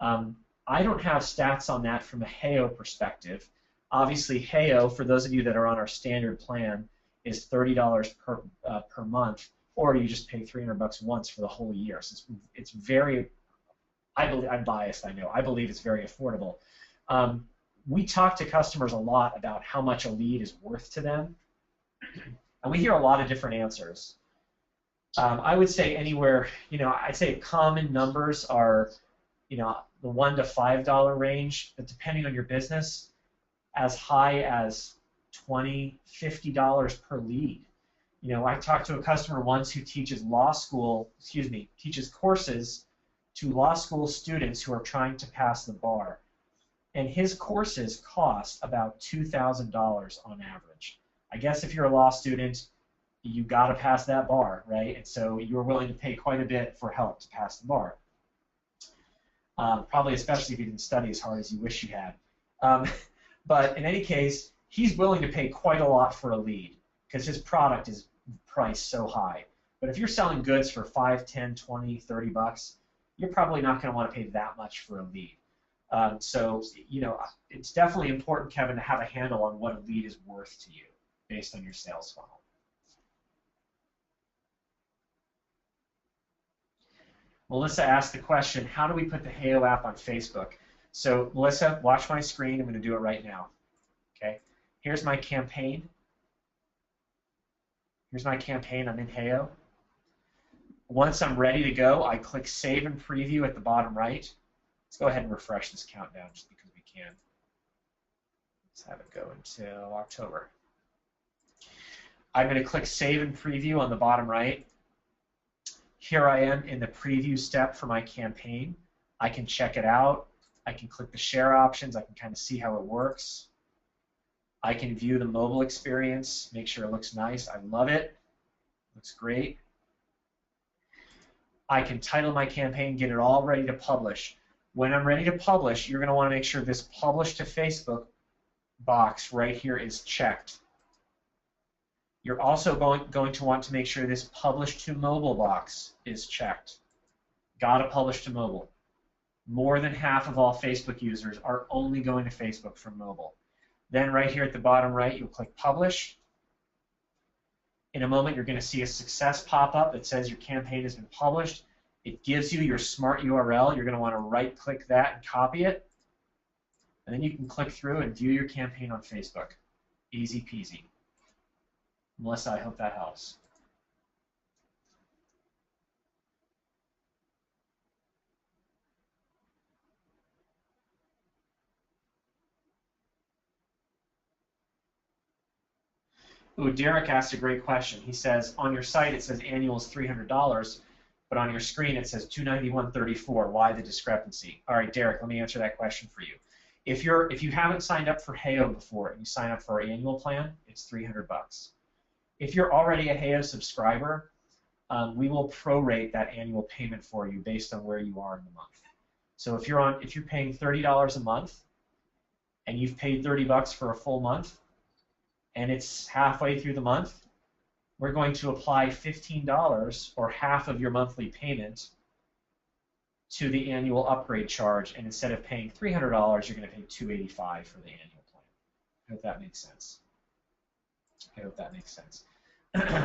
Speaker 1: I don't have stats on that from a Heyo perspective. Obviously, Heyo, for those of you that are on our standard plan, is $30 per month, or you just pay $300 once for the whole year. So it's very, I'm biased, I know. I believe it's very affordable. We talk to customers a lot about how much a lead is worth to them, and we hear a lot of different answers. I would say anywhere, I'd say common numbers are the $1 to $5 range, but depending on your business, as high as $20, $50 per lead. I talked to a customer once who teaches teaches courses to law school students who are trying to pass the bar. And his courses cost about $2,000 on average. I guess if you're a law student, you got to pass that bar, right? And so you're willing to pay quite a bit for help to pass the bar. Probably especially if you didn't study as hard as you wish you had. But in any case, he's willing to pay quite a lot for a lead because his product is priced so high. But if you're selling goods for $5, $10, $20, $30, you're probably not going to want to pay that much for a lead. So it's definitely important, Kevin, to have a handle on what a lead is worth to you based on your sales funnel. Melissa asked the question, how do we put the Heyo app on Facebook? So Melissa, watch my screen. I'm going to do it right now. Okay. Here's my campaign. Here's my campaign. I'm in Heyo. Once I'm ready to go, I click Save and Preview at the bottom right. Let's go ahead and refresh this countdown just because we can. Let's have it go until October. I'm going to click Save and Preview on the bottom right. Here I am in the preview step for my campaign. I can check it out. I can click the share options. I can kind of see how it works. I can view the mobile experience, make sure it looks nice. I love it. Looks great. I can title my campaign, get it all ready to publish. When I'm ready to publish, you're going to want to make sure this Publish to Facebook box right here is checked. You're also going to want to make sure this Publish to Mobile box is checked. Got to publish to mobile. More than half of all Facebook users are only going to Facebook from mobile. Then right here at the bottom right, you'll click Publish. In a moment, you're going to see a success pop up that says your campaign has been published. It gives you your smart URL. You're going to want to right-click that and copy it. And then you can click through and view your campaign on Facebook. Easy peasy. Melissa, I hope that helps. Ooh, Derek asked a great question. He says, on your site it says annual is $300, but on your screen it says $291.34. Why the discrepancy? All right, Derek, let me answer that question for you. If you haven't signed up for Heyo before and you sign up for our annual plan, it's $300. If you're already a Heyo subscriber, we will prorate that annual payment for you based on where you are in the month. So if you're paying $30 a month and you've paid $30 for a full month, and it's halfway through the month, we're going to apply $15 or half of your monthly payment to the annual upgrade charge, and instead of paying $300, you're going to pay $285 for the annual plan. I hope that makes sense. I hope that makes sense.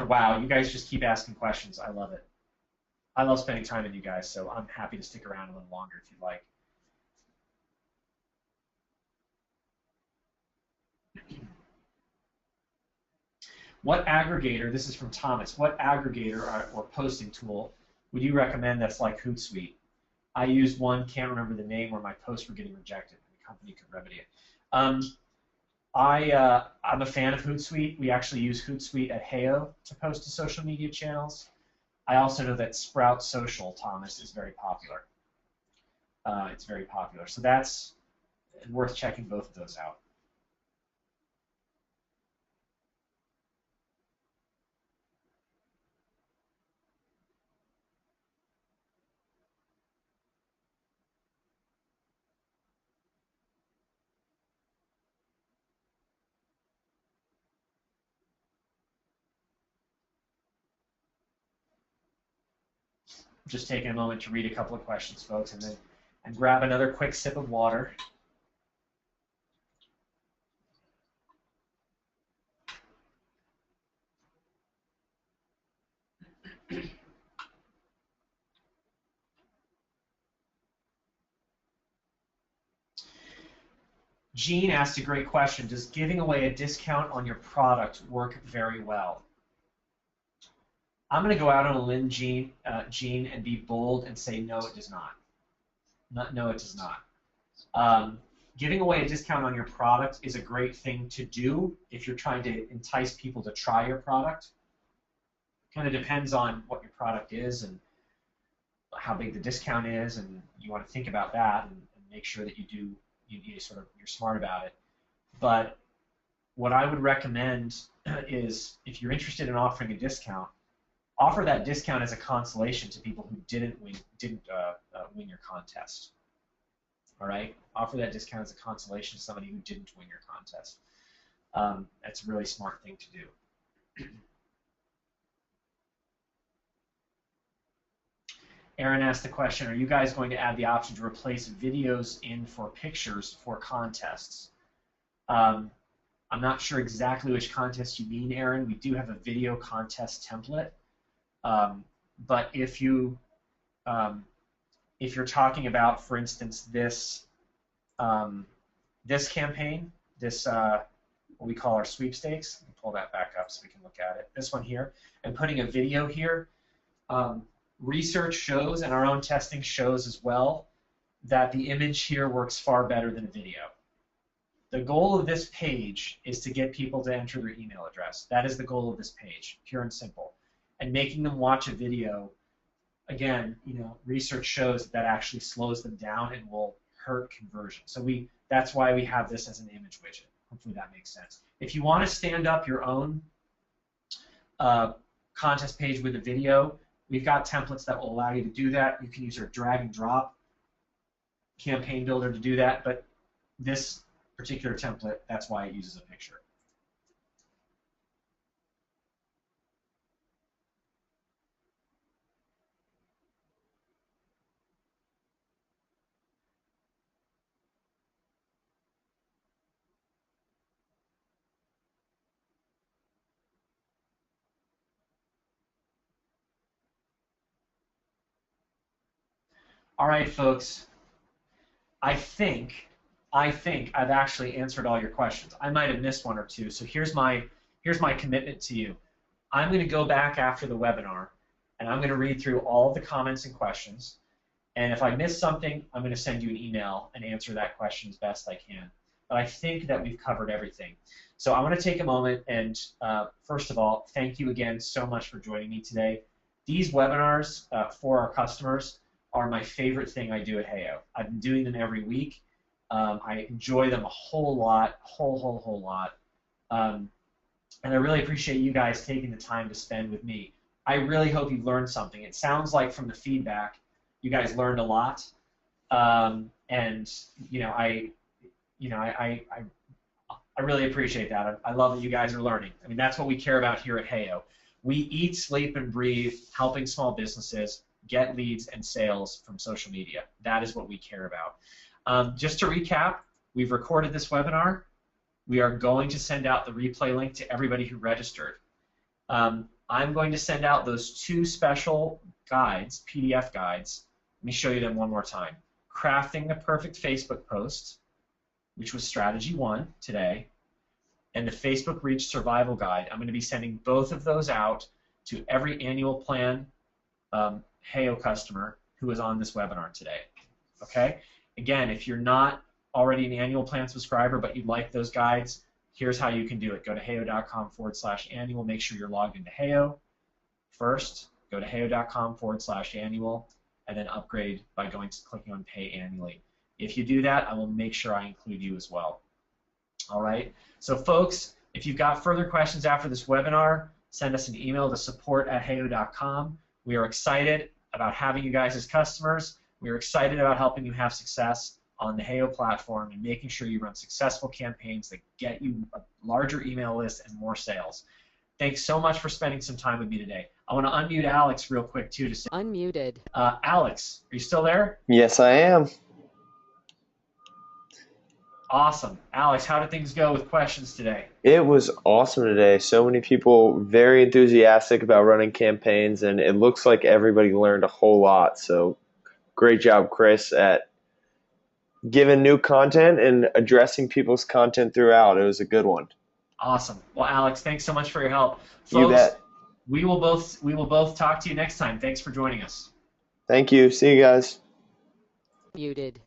Speaker 1: Wow, you guys just keep asking questions. I love it. I love spending time with you guys, so I'm happy to stick around a little longer if you'd like. What aggregator, this is from Thomas, what aggregator or posting tool would you recommend that's like Hootsuite? I used one, can't remember the name, where my posts were getting rejected. The company could remedy it. I'm a fan of Hootsuite. We actually use Hootsuite at Heyo to post to social media channels. I also know that Sprout Social, Thomas, is very popular. It's very popular. So that's worth checking both of those out. Just taking a moment to read a couple of questions, folks, and grab another quick sip of water. Gene asked a great question. Does giving away a discount on your product work very well? I'm going to go out on a limb, Gene, and be bold and say no, it does not. No, it does not. Giving away a discount on your product is a great thing to do if you're trying to entice people to try your product. Kind of depends on what your product is and how big the discount is, and you want to think about that and make sure that you're smart about it. But what I would recommend is if you're interested in offering a discount, offer that discount as a consolation to people who didn't win your contest. All right, offer that discount as a consolation to somebody who didn't win your contest. That's a really smart thing to do. Aaron asked the question, are you guys going to add the option to replace videos in for pictures for contests? I'm not sure exactly which contest you mean, Aaron. We do have a video contest template. But if you're talking about, for instance, this campaign, what we call our sweepstakes, let me pull that back up so we can look at it. This one here, and putting a video here. Research shows, and our own testing shows as well, that the image here works far better than a video. The goal of this page is to get people to enter their email address. That is the goal of this page, pure and simple. And making them watch a video, again, research shows that actually slows them down and will hurt conversion. So that's why we have this as an image widget. Hopefully that makes sense. If you want to stand up your own contest page with a video, we've got templates that will allow you to do that. You can use our drag and drop campaign builder to do that, but this particular template, that's why it uses a picture. All right, folks. I think I've actually answered all your questions. I might have missed one or two, so here's my commitment to you. I'm going to go back after the webinar, and I'm going to read through all the comments and questions. And if I miss something, I'm going to send you an email and answer that question as best I can. But I think that we've covered everything. So I want to take a moment and, first of all, thank you again so much for joining me today. These webinars for our customers are my favorite thing I do at Heyo. I've been doing them every week. I enjoy them a whole lot, whole lot. And I really appreciate you guys taking the time to spend with me. I really hope you've learned something. It sounds like from the feedback, you guys learned a lot. And I really appreciate that. I love that you guys are learning. I mean, that's what we care about here at Heyo. We eat, sleep, and breathe helping small businesses get leads and sales from social media. That is what we care about. Just to recap, we've recorded this webinar. We are going to send out the replay link to everybody who registered. I'm going to send out those two special guides, PDF guides. Let me show you them one more time. Crafting the Perfect Facebook Post, which was Strategy 1 today, and the Facebook Reach Survival Guide. I'm going to be sending both of those out to every annual plan Heyo customer who is on this webinar today. Okay? Again, if you're not already an annual plan subscriber but you'd like those guides, here's how you can do it. Go to heyo.com/annual. Make sure you're logged into Heyo first. Go to heyo.com/annual and then upgrade by clicking on Pay Annually. If you do that, I will make sure I include you as well. All right? So, folks, if you've got further questions after this webinar, send us an email to support@heyo.com. We are excited about having you guys as customers. We are excited about helping you have success on the Heyo platform and making sure you run successful campaigns that get you a larger email list and more sales. Thanks so much for spending some time with me today. I want to unmute Alex real quick, too. To say,
Speaker 2: Unmuted.
Speaker 1: Alex, are you still there?
Speaker 3: Yes, I am.
Speaker 1: Awesome. Alex, how did things go with questions today?
Speaker 3: It was awesome today. So many people very enthusiastic about running campaigns, and it looks like everybody learned a whole lot. So great job, Chris, at giving new content and addressing people's content throughout. It was a good one.
Speaker 1: Awesome. Well, Alex, thanks so much for your help. Folks,
Speaker 3: You bet.
Speaker 1: We will both talk to you next time. Thanks for joining us.
Speaker 3: Thank you. See you guys.
Speaker 2: Muted.